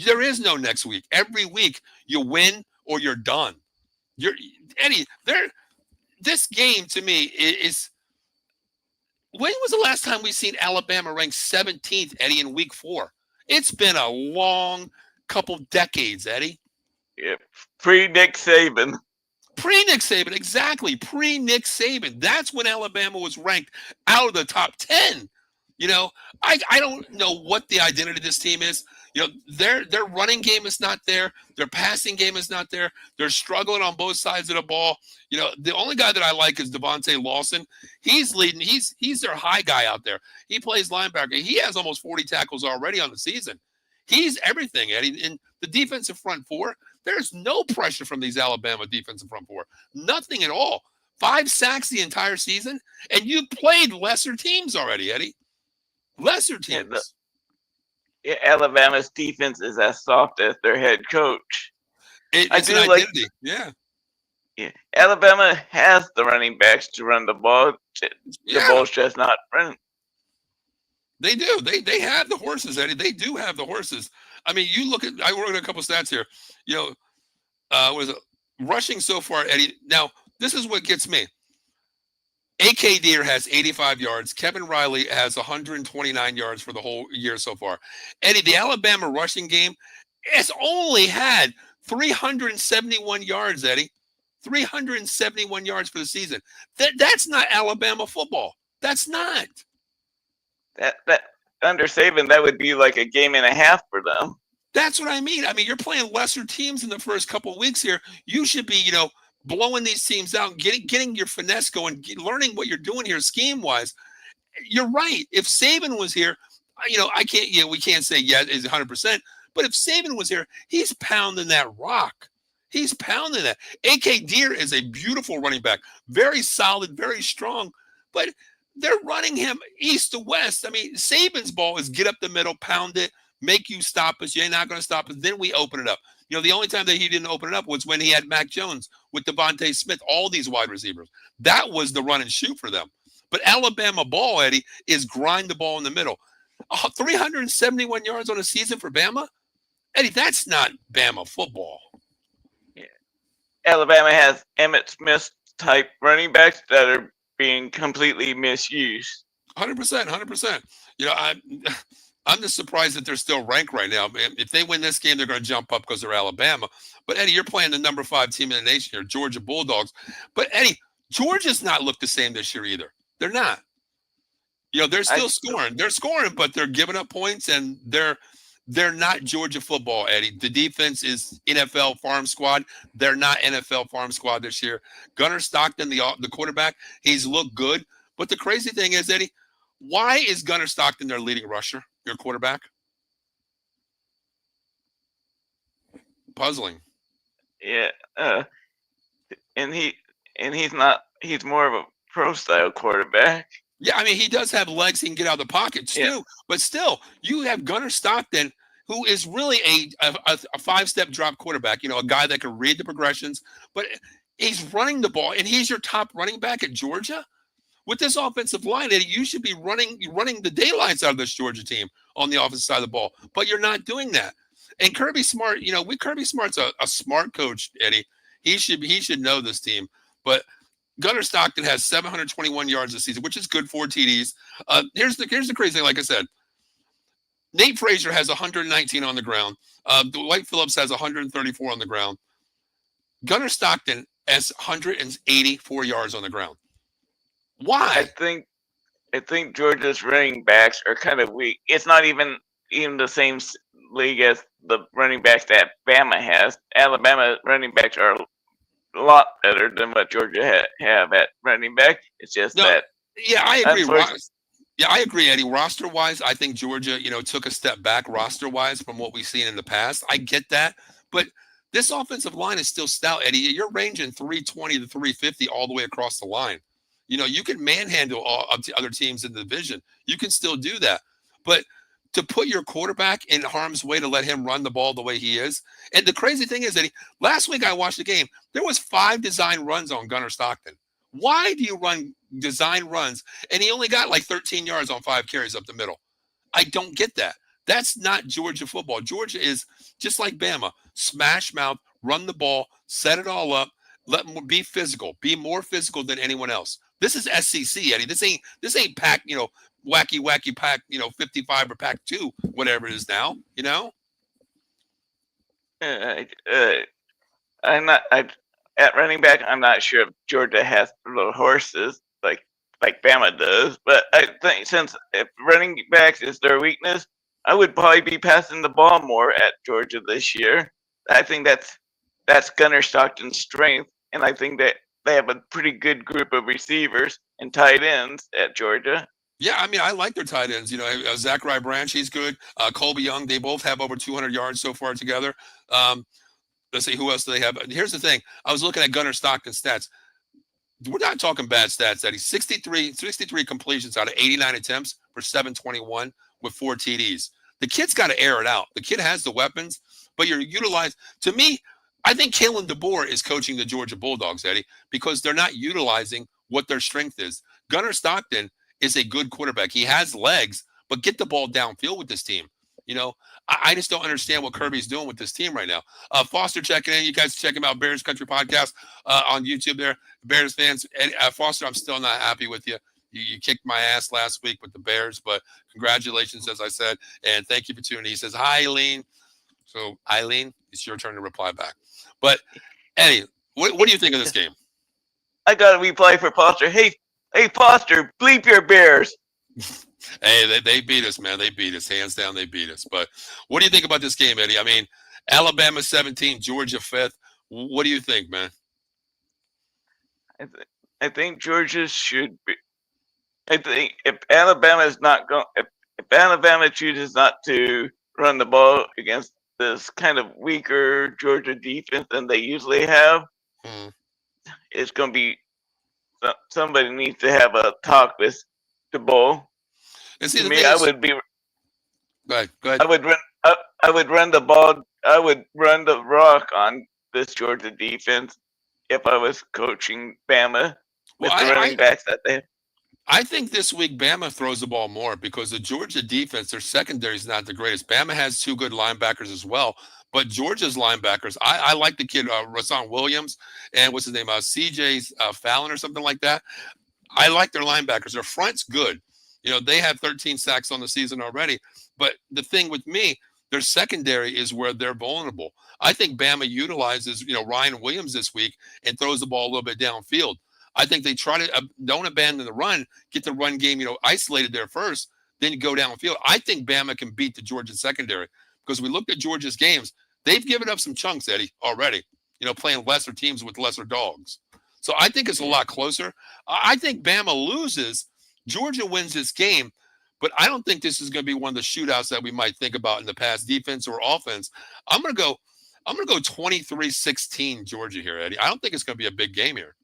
there is no next week. Every week you win or you're done. Eddie, this game to me is when was the last time we seen Alabama ranked 17th, Eddie, in week 4? It's been a long couple decades, Eddie. Yeah, pre-Nick Saban. Pre-Nick Saban, exactly. Pre-Nick Saban. That's when Alabama was ranked out of the top 10. You know, I don't know what the identity of this team is. You know, their running game is not there. Their passing game is not there. They're struggling on both sides of the ball. You know, the only guy that I like is Devontae Lawson. He's leading. He's their high guy out there. He plays linebacker. He has almost 40 tackles already on the season. He's everything, Eddie. In the defensive front 4, there's no pressure from these Alabama defensive front 4. Nothing at all. 5 sacks the entire season, and you played lesser teams already, Eddie. Lesser teams. Alabama's defense is as soft as their head coach. It's an identity. Yeah. Yeah, Alabama has the running backs to run the ball. The ball's just not running. They do. They have the horses, Eddie. They do have the horses. I mean, you look at. I wrote a couple stats here. You know, was it rushing so far, Eddie? Now this is what gets me. A.K. Deer has 85 yards. Kevin Riley has 129 yards for the whole year so far. Eddie, the Alabama rushing game has only had 371 yards, Eddie. 371 yards for the season. That's not Alabama football. That's not. That under Saban, that would be like a game and a half for them. That's what I mean. I mean, you're playing lesser teams in the first couple of weeks here. You should be, blowing these teams out, getting your finesse going, learning what you're doing here scheme wise. You're right. If Saban was here, I can't. We can't say is 100%. But if Saban was here, he's pounding that rock. He's pounding that. A.K. Deer is a beautiful running back, very solid, very strong. But they're running him east to west. I mean, Saban's ball is get up the middle, pound it, make you stop us. You're not going to stop us. Then we open it up. The only time that he didn't open it up was when he had Mac Jones with Devontae Smith, all these wide receivers. That was the run and shoot for them. But Alabama ball, Eddie, is grind the ball in the middle. 371 yards on a season for Bama? Eddie, that's not Bama football. Yeah. Alabama has Emmitt Smith type running backs that are being completely misused. 100%. I'm just surprised that they're still ranked right now. If they win this game, they're going to jump up because they're Alabama. But, Eddie, you're playing the number 5 team in the nation here, Georgia Bulldogs. But, Eddie, Georgia's not looked the same this year either. They're not. They're still scoring. They're scoring, but they're giving up points, and they're not Georgia football, Eddie. The defense is NFL farm squad. They're not NFL farm squad this year. Gunnar Stockton, the quarterback, he's looked good. But the crazy thing is, Eddie, why is Gunnar Stockton their leading rusher, your quarterback? Puzzling. Yeah, and he's not. He's more of a pro style quarterback. Yeah, I mean, he does have legs. He can get out of the pocket too. Yeah. But still, you have Gunnar Stockton, who is really a 5-step drop quarterback. A guy that can read the progressions. But he's running the ball, and he's your top running back at Georgia. With this offensive line, Eddie, you should be running the daylights out of this Georgia team on the offensive side of the ball. But you're not doing that. And Kirby Smart, Kirby Smart's a smart coach, Eddie. He should know this team. But Gunnar Stockton has 721 yards this season, which is good, 4 TDs. Here's the crazy thing. Like I said, Nate Frazier has 119 on the ground. Dwight Phillips has 134 on the ground. Gunnar Stockton has 184 yards on the ground. Why? I think Georgia's running backs are kind of weak. It's not even the same league as the running backs that Bama has. Alabama running backs are a lot better than what Georgia have at running back. It's just that. Yeah, I agree. Yeah, I agree, Eddie. Roster-wise, I think Georgia, took a step back roster-wise from what we've seen in the past. I get that. But this offensive line is still stout, Eddie. You're ranging 320 to 350 all the way across the line. You can manhandle other teams in the division. You can still do that. But to put your quarterback in harm's way to let him run the ball the way he is. And the crazy thing is, Eddie, last week I watched the game. There was 5 design runs on Gunnar Stockton. Why do you run design runs? And he only got like 13 yards on 5 carries up the middle. I don't get that. That's not Georgia football. Georgia is just like Bama. Smash mouth, run the ball, set it all up, let them be physical, be more physical than anyone else. This is SEC, Eddie. This ain't pack, wacky pack, 55 or pack 2, whatever it is now, I'm not. At running back, I'm not sure if Georgia has little horses like Bama does. But I think since if running backs is their weakness, I would probably be passing the ball more at Georgia this year. I think that's Gunnar Stockton's strength, and I think that they have a pretty good group of receivers and tight ends at Georgia. Yeah, I mean, I like their tight ends. Zachary Branch, he's good. Colby Young, they both have over 200 yards so far together. Let's see, who else do they have? Here's the thing. I was looking at Gunnar Stockton's stats. We're not talking bad stats, Eddie. 63 completions out of 89 attempts for 721 with 4 TDs. The kid's got to air it out. The kid has the weapons, but you're utilized. To me, I think Kalen DeBoer is coaching the Georgia Bulldogs, Eddie, because they're not utilizing what their strength is. Gunnar Stockton is a good quarterback. He has legs, but get the ball downfield with this team. I just don't understand what Kirby's doing with this team right now. Foster checking in. You guys check him out, Bears Country Podcast on YouTube there. Bears fans. Foster, I'm still not happy with you. You kicked my ass last week with the Bears, but congratulations, as I said, and thank you for tuning in. He says, hi, Eileen. So, Eileen, it's your turn to reply back. But, Eddie, what do you think of this game? I got to reply for Foster. Hey, Foster, bleep your Bears. Hey, they beat us, man. They beat us. Hands down, they beat us. But what do you think about this game, Eddie? I mean, Alabama 17, Georgia 5th. What do you think, man? I think Georgia should be. I think if Alabama is not going, if Alabama chooses not to run the ball against this kind of weaker Georgia defense than they usually have, it's going to be somebody needs to have a talk with the ball. And see, to me, I would be. Go ahead. I would run the ball. I would run the rock on this Georgia defense if I was coaching Bama with the running backs that they have. I think this week Bama throws the ball more because the Georgia defense, their secondary is not the greatest. Bama has two good linebackers as well, but Georgia's linebackers, I like the kid Rasan Williams and what's his name, CJ Fallon or something like that. I like their linebackers. Their front's good. They have 13 sacks on the season already. But the thing with me, their secondary is where they're vulnerable. I think Bama utilizes, Ryan Williams this week and throws the ball a little bit downfield. I think they try to don't abandon the run, get the run game, isolated there first, then you go downfield. I think Bama can beat the Georgia secondary because we looked at Georgia's games. They've given up some chunks, Eddie, already, playing lesser teams with lesser dogs. So I think it's a lot closer. I think Bama loses. Georgia wins this game, but I don't think this is going to be one of the shootouts that we might think about in the past, defense or offense. I'm going to go 23-16 Georgia here, Eddie. I don't think it's going to be a big game here.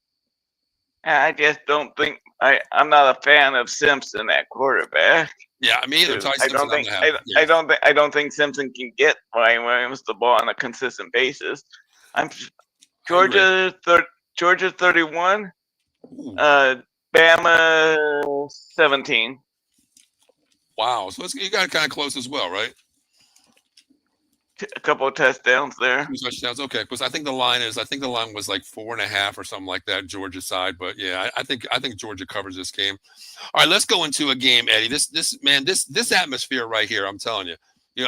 I just don't think I'm not a fan of Simpson at quarterback. Yeah, me either. I don't think Simpson can get Ryan Williams the ball on a consistent basis. Georgia 31, Bama 17. Wow, so you got it kind of close as well, right? A couple of touchdowns there. 2 touchdowns, okay. Because I think the line was like 4.5 or something like that, Georgia side. But yeah, I think Georgia covers this game. All right, let's go into a game, Eddie. This atmosphere right here, I'm telling you.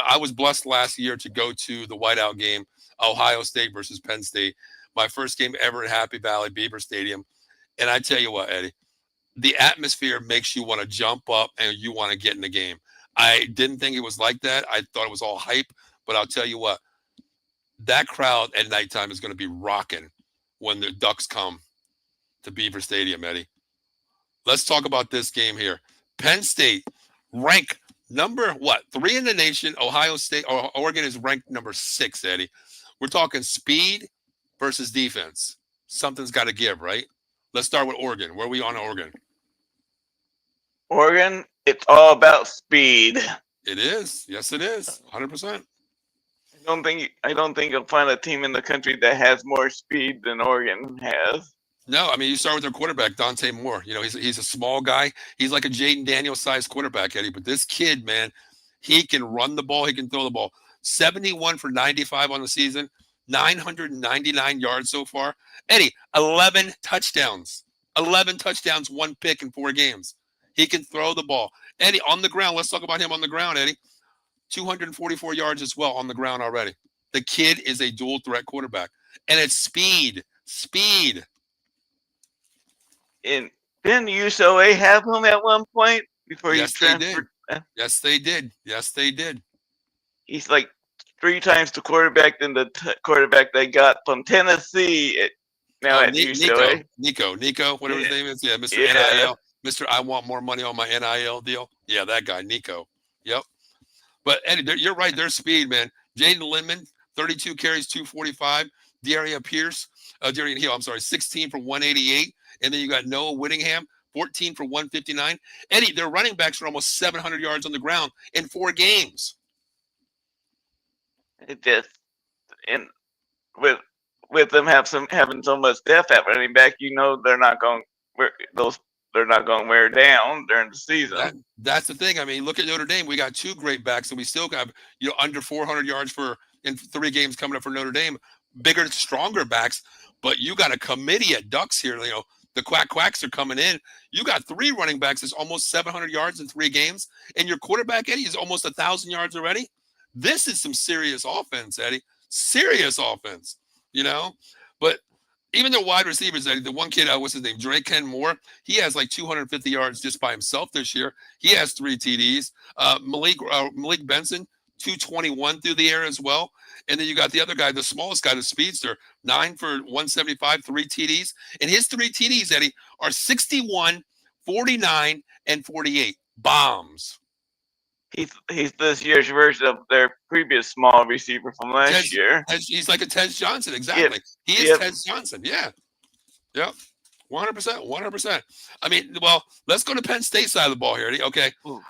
I was blessed last year to go to the whiteout game, Ohio State versus Penn State. My first game ever at Happy Valley Beaver Stadium. And I tell you what, Eddie, the atmosphere makes you want to jump up and you want to get in the game. I didn't think it was like that. I thought it was all hype. But I'll tell you what, that crowd at nighttime is going to be rocking when the Ducks come to Beaver Stadium, Eddie. Let's talk about this game here. Penn State, rank number 3 in the nation. Ohio State or Oregon is ranked number 6, Eddie. We're talking speed versus defense. Something's got to give, right? Let's start with Oregon. Where are we on Oregon? Oregon, it's all about speed. It is. Yes, it is. 100%. I don't think you'll find a team in the country that has more speed than Oregon has. No, I mean, you start with their quarterback, Dante Moore. He's a small guy. He's like a Jaden Daniels-sized quarterback, Eddie. But this kid, man, he can run the ball. He can throw the ball. 71 for 95 on the season, 999 yards so far. Eddie, 11 touchdowns. 11 touchdowns, 1 pick in 4 games. He can throw the ball. Eddie, on the ground, let's talk about him on the ground, Eddie. 244 yards as well on the ground already. The kid is a dual threat quarterback. And it's speed. Speed. And didn't UCLA have him at one point before he transferred? Yes, they did. Yes, they did. He's like 3 times the quarterback than the quarterback they got from Tennessee at UCLA. Nico, whatever his name is. Yeah, Mr. NIL. Mr. I want more money on my NIL deal. Yeah, that guy, Nico. Yep. But Eddie, you're right. Their speed, man. Jaden Lindman, 32 carries, 245. Darian Hill, 16 for 188. And then you got Noah Whittingham, 14 for 159. Eddie, their running backs are almost 700 yards on the ground in 4 games. It just and with them having so much depth at running back, they're not going those they're not going to wear down during the season. That's the thing. I mean, look at Notre Dame. We got two great backs, and we still have under 400 yards in 3 games coming up for Notre Dame. Bigger, stronger backs, but you got a committee at Ducks here. The quacks are coming in. You got 3 running backs that's almost 700 yards in 3 games, and your quarterback Eddie is almost 1,000 yards already. This is some serious offense, Eddie. Serious offense, But even the wide receivers, Eddie, the one kid, what's his name, Drake Ken Moore, he has like 250 yards just by himself this year. He has 3 TDs. Malik Benson, 221 through the air as well. And then you got the other guy, the smallest guy, the speedster, 9 for 175, 3 TDs. And his 3 TDs, Eddie, are 61, 49, and 48 bombs. He's this year's version of their previous small receiver from last year. He's like a Tez Johnson, exactly. Yep. He is Tez Johnson, yeah. Yep, 100%. I mean, well, let's go to Penn State side of the ball here, Eddie. Okay. Ooh.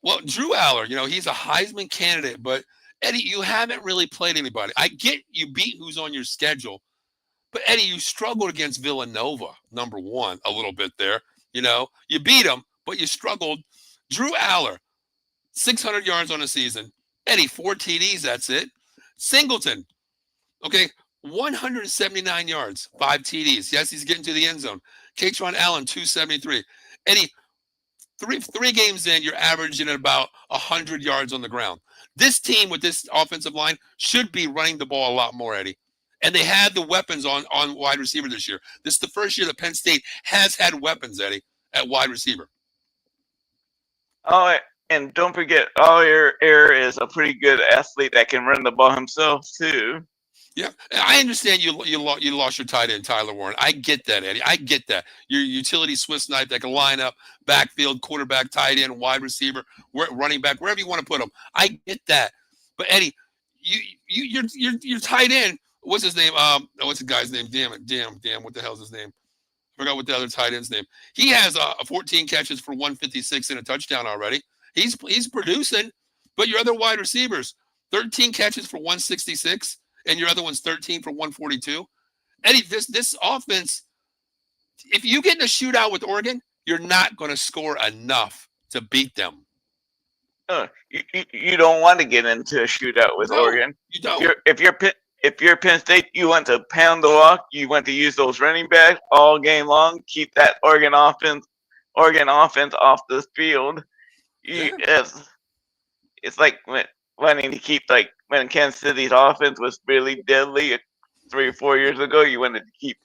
Well, Drew Aller, he's a Heisman candidate, but Eddie, you haven't really played anybody. I get you beat who's on your schedule, but Eddie, you struggled against Villanova, number 1, a little bit there. You beat them, but you struggled. Drew Aller, 600 yards on the season. Eddie, 4 TDs, that's it. Singleton, okay, 179 yards, 5 TDs. Yes, he's getting to the end zone. Katron Allen, 273. Eddie, three games in, you're averaging at about 100 yards on the ground. This team with this offensive line should be running the ball a lot more, Eddie. And they had the weapons on wide receiver this year. This is the first year that Penn State has had weapons, Eddie, at wide receiver. Oh, and don't forget, Ollier is a pretty good athlete that can run the ball himself too. Yeah, I understand you lost your tight end, Tyler Warren. I get that, Eddie. I get that. Your utility Swiss knife that can line up backfield, quarterback, tight end, wide receiver, running back, wherever you want to put them. I get that. But Eddie, you're tight end. What's his name? What's the guy's name? Damn it. Damn. What the hell's his name? I forgot what the other tight end's name. He has 14 catches for 156 and a touchdown already. He's producing, but your other wide receivers, 13 catches for 166, and your other one's 13 for 142. Eddie, this offense, if you get in a shootout with Oregon, you're not going to score enough to beat them. You don't want to get into a shootout with Oregon. You don't. If you're Penn State, you want to pound the rock. You want to use those running backs all game long. Keep that Oregon offense off the field. It's like wanting to keep when Kansas City's offense was really deadly 3 or 4 years ago. You wanted to keep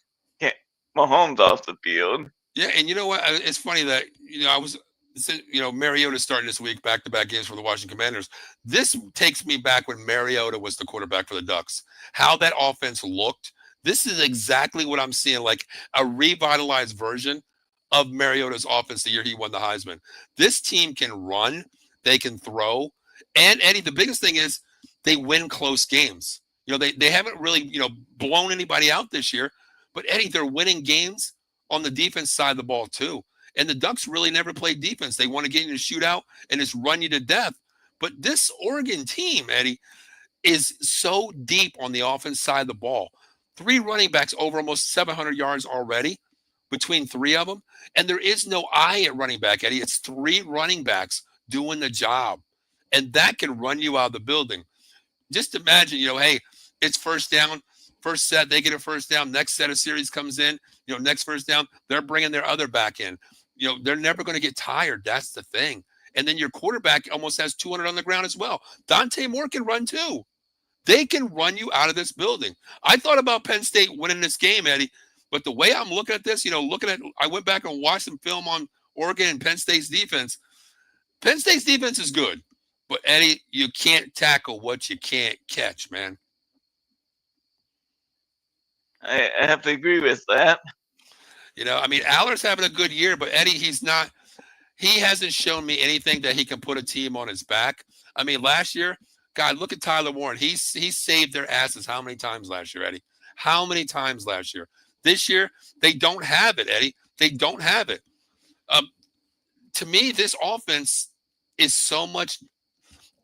Mahomes off the field. Yeah, and you know what? It's funny that Mariota's starting this week, back-to-back games for the Washington Commanders. This takes me back when Mariota was the quarterback for the Ducks. How that offense looked. This is exactly what I'm seeing, like a revitalized version of Mariota's offense the year he won the Heisman. This team can run, they can throw, and Eddie, the biggest thing is they win close games. They haven't really, blown anybody out this year, but Eddie, they're winning games on the defense side of the ball too. And the Ducks really never played defense. They want to get in a shootout and just run you to death. But this Oregon team, Eddie, is so deep on the offense side of the ball. 3 running backs over almost 700 yards already between 3 of them. And there is no I at running back, Eddie. It's 3 running backs doing the job. And that can run you out of the building. Just imagine, hey, it's first down, first set, they get a first down. Next set of series comes in, next first down, they're bringing their other back in. They're never going to get tired. That's the thing. And then your quarterback almost has 200 on the ground as well. Dante Moore can run too. They can run you out of this building. I thought about Penn State winning this game, Eddie, but the way I'm looking at this, I went back and watched some film on Oregon and Penn State's defense. Penn State's defense is good, but Eddie, you can't tackle what you can't catch, man. I have to agree with that. Aller's having a good year, but Eddie, he hasn't shown me anything that he can put a team on his back. Last year, God, look at Tyler Warren. He saved their asses how many times last year, Eddie? How many times last year? This year, they don't have it, Eddie. They don't have it. To me, this offense is so much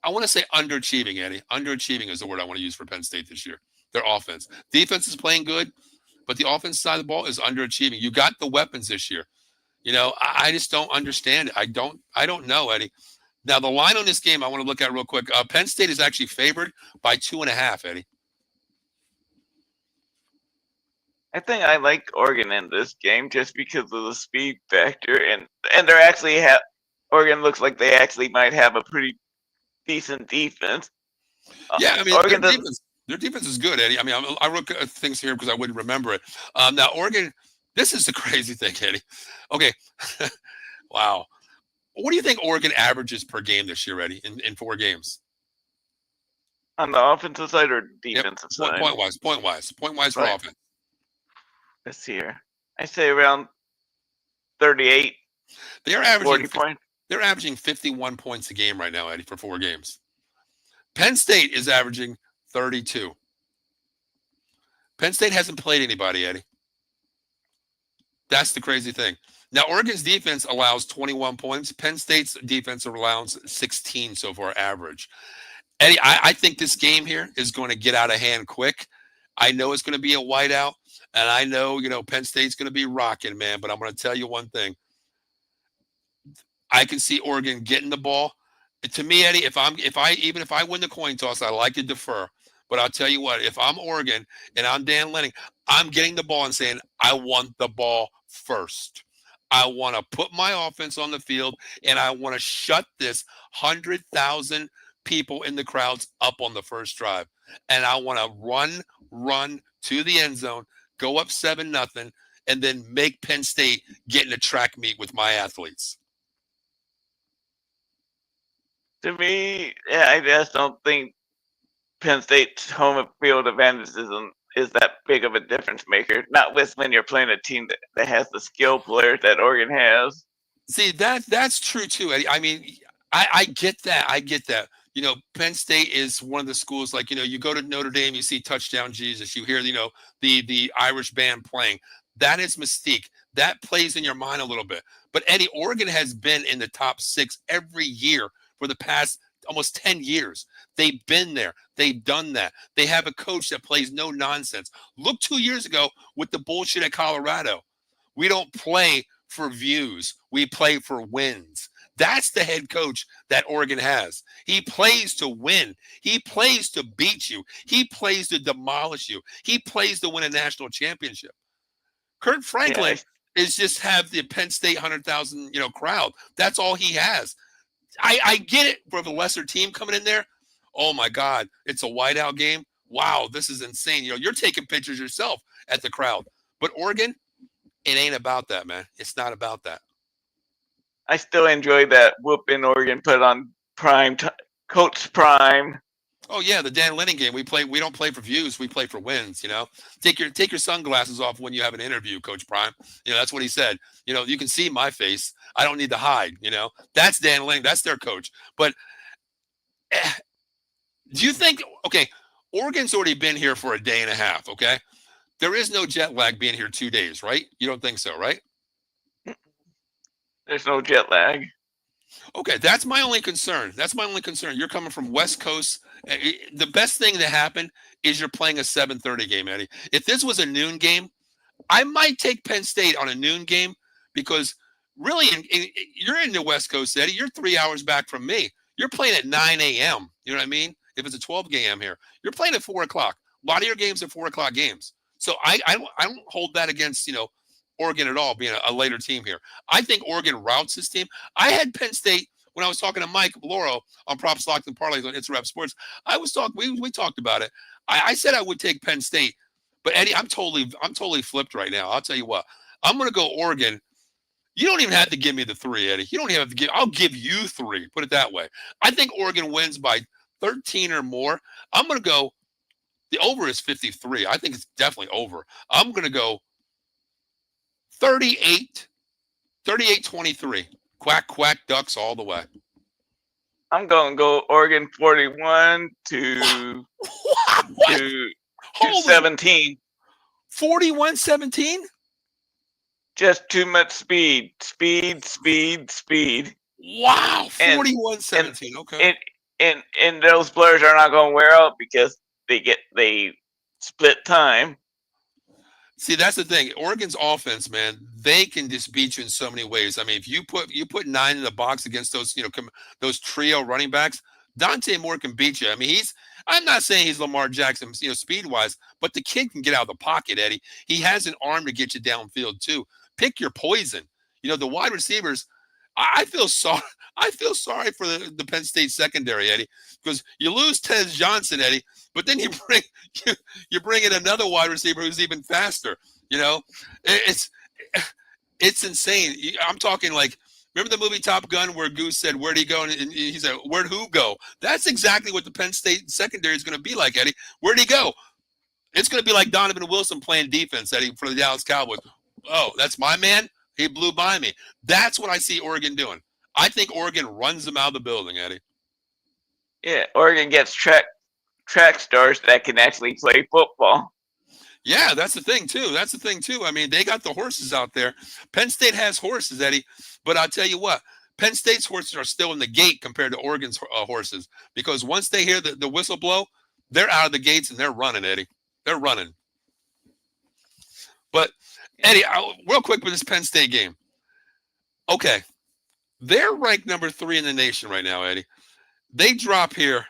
I want to say underachieving, Eddie. Underachieving is the word I want to use for Penn State this year. Their offense. Defense is playing good, but the offense side of the ball is underachieving. You got the weapons this year. I just don't understand it. I don't know, Eddie. Now, the line on this game I want to look at real quick. Penn State is actually favored by 2.5, Eddie. I think I like Oregon in this game just because of the speed factor, and they're actually Oregon looks like they actually might have a pretty decent defense. Yeah, I mean, Oregon their defense is good, Eddie. I mean, I wrote things here because I wouldn't remember it. Now, Oregon, this is the crazy thing, Eddie. Okay, wow. What do you think Oregon averages per game this year, Eddie, in 4 games? On the offensive side or defensive side? Point wise for Right. offense. Let's see here. I say around 38, They're 40 averaging points. They're averaging 51 points a game right now, Eddie, for 4 games. Penn State is averaging 32. Penn State hasn't played anybody, Eddie. That's the crazy thing. Now, Oregon's defense allows 21 points. Penn State's defense allows 16 so far average. Eddie, I think this game here is going to get out of hand quick. I know it's going to be a whiteout, and I know, Penn State's going to be rocking, man, but I'm going to tell you one thing. I can see Oregon getting the ball. To me, Eddie, if I win the coin toss, I like to defer. But I'll tell you what, if I'm Oregon and I'm Dan Lanning, I'm getting the ball and saying, I want the ball first. I want to put my offense on the field, and I want to shut this 100,000 people in the crowds up on the first drive. And I want to run to the end zone, go up 7-0, and then make Penn State get in a track meet with my athletes. To me, yeah, I just don't think Penn State's home field advantage is that big of a difference maker. Not with when you're playing a team that has the skill players that Oregon has. See, that's true too, Eddie. I mean, I get that. I get that. Penn State is one of the schools, like, you go to Notre Dame, you see Touchdown Jesus, you hear, the Irish band playing. That is mystique. That plays in your mind a little bit. But Eddie, Oregon has been in the top 6 every year for the past almost 10 years. They've been there. They've done that. They have a coach that plays no nonsense. Look 2 years ago with the bullshit at Colorado. We don't play for views. We play for wins. That's the head coach that Oregon has. He plays to win. He plays to beat you. He plays to demolish you. He plays to win a national championship. Kurt Franklin is just have the Penn State 100,000, crowd. That's all he has. I get it for the lesser team coming in there. Oh my God, it's a whiteout game. Wow, this is insane. You're taking pictures yourself at the crowd. But Oregon, it ain't about that, man. It's not about that. I still enjoy that whooping Oregon put on Coach Prime. Oh yeah, the Dan Lanning game. We don't play for views. We play for wins. Take your sunglasses off when you have an interview, Coach Prime. That's what he said. You can see my face. I don't need to hide. That's Dan Lanning. That's their coach. But do you think? Okay, Oregon's already been here for a day and a half. Okay, there is no jet lag being here 2 days, right? You don't think so, right? There's no jet lag. Okay, that's my only concern. You're coming from West Coast. The best thing to happen is you're playing a 7:30 game, Eddie. If this was a noon game, I might take Penn State on a noon game because really, you're in the West Coast, Eddie. You're 3 hours back from me. You're playing at 9 a.m. You know what I mean? If it's a 12 a.m. here, you're playing at 4 o'clock. A lot of your games are 4 o'clock games. So I don't hold that against, Oregon at all being a later team here. I think Oregon routes this team. I had Penn State when I was talking to Mike Loro on Props, Locks, and Parlays on It's Rap Sports. We talked about it. I said I would take Penn State, but Eddie, I'm totally flipped right now. I'll tell you what. I'm going to go Oregon. You don't even have to give me the 3, Eddie. You don't even have to I'll give you 3. Put it that way. I think Oregon wins by 13 or more. I'm going to go. The over is 53. I think it's definitely over. I'm going to go 38-23. Quack, quack, Ducks all the way. I'm going to go Oregon 41 to 17. 41-17? Just too much speed. Wow, 41-17. Okay. and those blurs are not going to wear out because they split time. See, that's the thing. Oregon's offense, man, they can just beat you in so many ways. I mean, if you put 9 in the box against those, those trio running backs, Dante Moore can beat you. I mean, I'm not saying he's Lamar Jackson, speed wise, but the kid can get out of the pocket, Eddie. He has an arm to get you downfield too. Pick your poison. The wide receivers. I feel sorry. I feel sorry for the Penn State secondary, Eddie, because you lose Tez Johnson, Eddie, but then you bring in another wide receiver who's even faster. It's insane. I'm talking like, remember the movie Top Gun where Goose said, "Where'd he go?" And he said, "Where'd who go?" That's exactly what the Penn State secondary is going to be like, Eddie. Where'd he go? It's going to be like Donovan Wilson playing defense, Eddie, for the Dallas Cowboys. Oh, that's my man. He blew by me. That's what I see Oregon doing. I think Oregon runs them out of the building, Eddie. Yeah, Oregon gets track stars that can actually play football. Yeah, that's the thing too. I mean, they got the horses out there. Penn State has horses, Eddie. But I'll tell you what, Penn State's horses are still in the gate compared to Oregon's horses, because once they hear the whistle blow, they're out of the gates and they're running, Eddie. They're running. But Eddie, real quick with this Penn State game. Okay. They're ranked number 3 in the nation right now, Eddie. They drop here,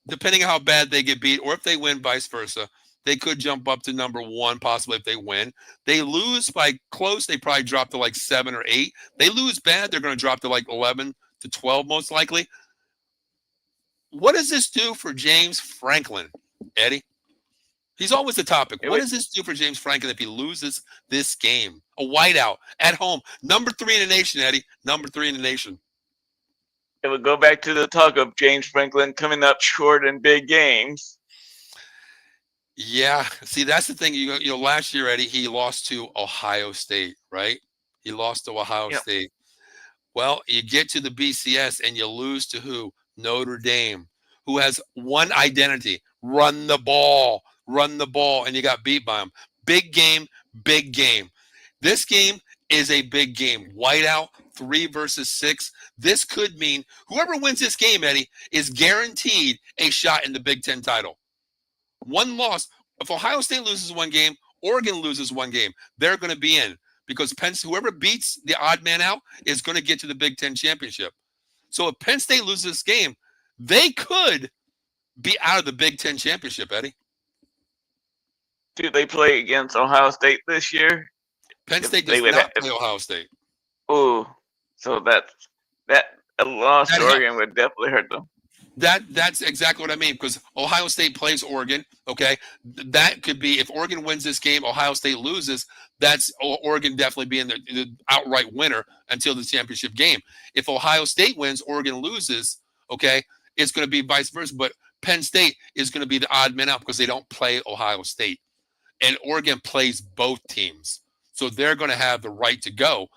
depending on how bad they get beat, or if they win, vice versa. They could jump up to number 1, possibly if they win. They lose by close, they probably drop to like 7 or 8. They lose bad, they're going to drop to like 11 to 12 most likely. What does this do for James Franklin, Eddie? He's always the topic. What does this do for James Franklin if he loses this game? A whiteout at home. Number 3 in the nation, Eddie. Number 3 in the nation. It would go back to the talk of James Franklin coming up short in big games. Yeah. See, that's the thing. Last year, Eddie, he lost to Ohio State, right? He lost to Ohio State. Well, you get to the BCS and you lose to who? Notre Dame, who has one identity: run the ball, and you got beat by them. Big game, big game. This game is a big game. Whiteout, 3 versus 6. This could mean whoever wins this game, Eddie, is guaranteed a shot in the Big Ten title. One loss. If Ohio State loses one game, Oregon loses one game, they're going to be in, because whoever beats the odd man out is going to get to the Big Ten championship. So if Penn State loses this game, they could be out of the Big Ten championship, Eddie. Do they play against Ohio State this year? Penn State does not play Ohio State. Oh, so a loss to Oregon would definitely hurt them. That's exactly what I mean, because Ohio State plays Oregon. Okay, that could be, if Oregon wins this game, Ohio State loses. That's Oregon definitely being the outright winner until the championship game. If Ohio State wins, Oregon loses. Okay, it's going to be vice versa. But Penn State is going to be the odd man out because they don't play Ohio State, and Oregon plays both teams, so they're going to have the right to go,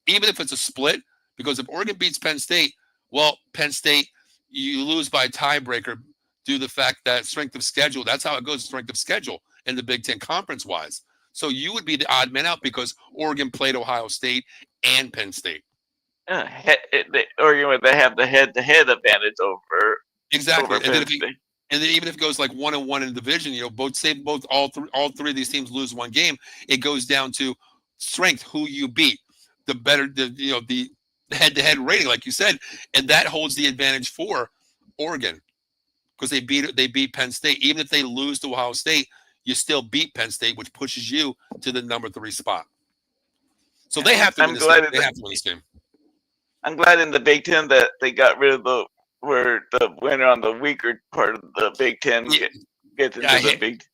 even if it's a split. Because if Oregon beats Penn State, well, Penn State, you lose by a tiebreaker due to the fact that strength of schedule. That's how it goes, strength of schedule in the Big Ten conference-wise. So you would be the odd man out because Oregon played Ohio State and Penn State. Oregon would have the head-to-head advantage over exactly. Over Penn State. And then even if it goes like 1-1 in the division, all three of these teams lose one game, it goes down to strength, who you beat, the better, the head-to-head rating, like you said, and that holds the advantage for Oregon because they beat Penn State. Even if they lose to Ohio State, you still beat Penn State, which pushes you to the number 3 spot. So they have to win this game. They have to win this game. I'm glad in the Big Ten that they got rid of the winner on the weaker part of the Big Ten gets into the Big Ten.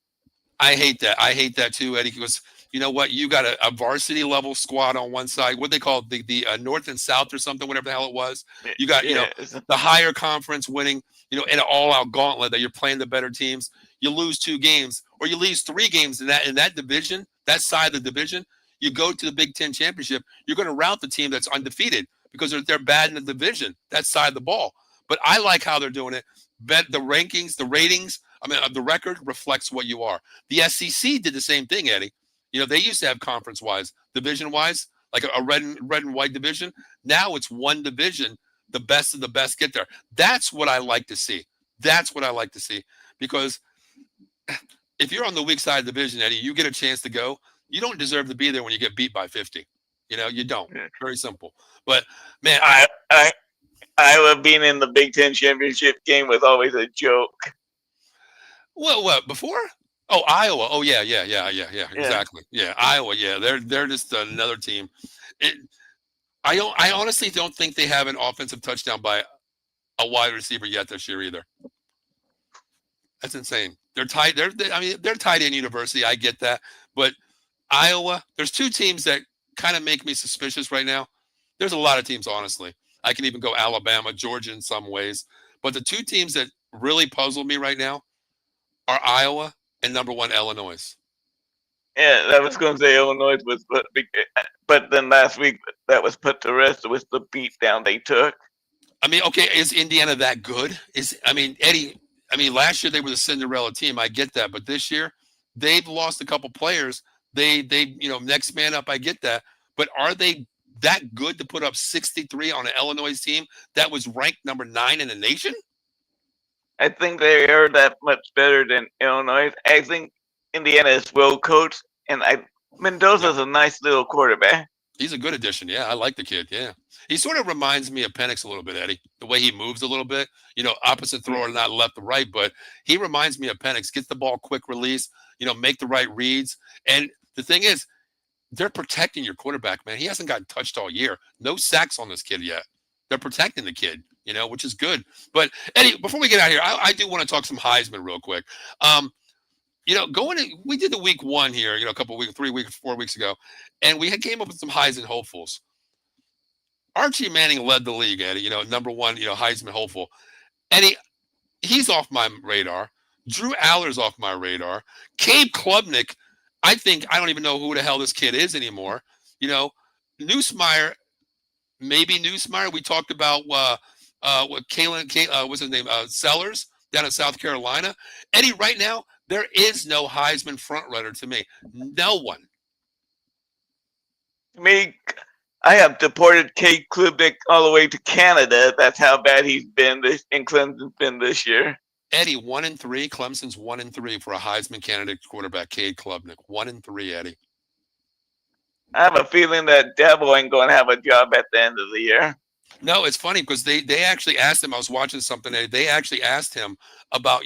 I hate that. I hate that too, Eddie, because you know what? You got a varsity level squad on one side. What they call the North and South or something, whatever the hell it was. You got the higher conference winning, in an all-out gauntlet that you're playing the better teams. You lose 2 games, or you lose 3 games in that division, that side of the division. You go to the Big Ten championship. You're going to rout the team that's undefeated because they're bad in the division, that side of the ball. But I like how they're doing it. The rankings, the ratings, the record reflects what you are. The SEC did the same thing, Eddie. They used to have conference-wise, division-wise, like a red and white division. Now it's one division the best of the best get there. That's what I like to see. That's what I like to see. Because if you're on the weak side of the division, Eddie, you get a chance to go. You don't deserve to be there when you get beat by 50. You don't. Very simple. But man, Iowa being in the Big Ten championship game was always a joke. What before? Oh, Iowa. Oh yeah. Exactly. Yeah, Iowa. Yeah, they're just another team. I honestly don't think they have an offensive touchdown by a wide receiver yet this year either. That's insane. They're tied. They're tied in university. I get that, but Iowa. There's two teams that kind of make me suspicious right now. There's a lot of teams, honestly. I can even go Alabama, Georgia in some ways, but the two teams that really puzzle me right now are Iowa and number 1 Illinois. Yeah, I was going to say Illinois was, but then last week that was put to rest with the beat down they took. I mean, okay, is Indiana that good? Eddie, last year they were the Cinderella team. I get that, but this year they've lost a couple players. They next man up. I get that, but are they that good to put up 63 on an Illinois team that was ranked number 9 in the nation? I think they are that much better than Illinois. I think Indiana is well coached, and Mendoza's a nice little quarterback. He's a good addition. Yeah, I like the kid. Yeah. He sort of reminds me of Penix a little bit, Eddie. The way he moves a little bit, opposite thrower, not left to right, but he reminds me of Penix. Gets the ball quick release, make the right reads. And the thing is, they're protecting your quarterback, man. He hasn't gotten touched all year. No sacks on this kid yet. They're protecting the kid, which is good. But Eddie, before we get out of here, I do want to talk some Heisman real quick. We did the week 1 here, a couple of weeks, 3 weeks, 4 weeks ago, and we came up with some Heisman hopefuls. Archie Manning led the league, Eddie, number 1, Heisman hopeful. Eddie, he's off my radar. Drew Aller's off my radar. Cade Klubnik, I don't even know who the hell this kid is anymore. Newsmeyer, maybe Newsmeyer. We talked about what what's his name? Sellers down in South Carolina. Eddie, right now, there is no Heisman frontrunner to me. No one. I have deported Cade Klubnik all the way to Canada. That's how bad he's been in Clemson's been this year. Eddie, 1-3. Clemson's 1-3 for a Heisman candidate quarterback, Cade Klubnik. 1-3, Eddie. I have a feeling that Dabo ain't going to have a job at the end of the year. No, it's funny because they actually asked him. I was watching something. They actually asked him about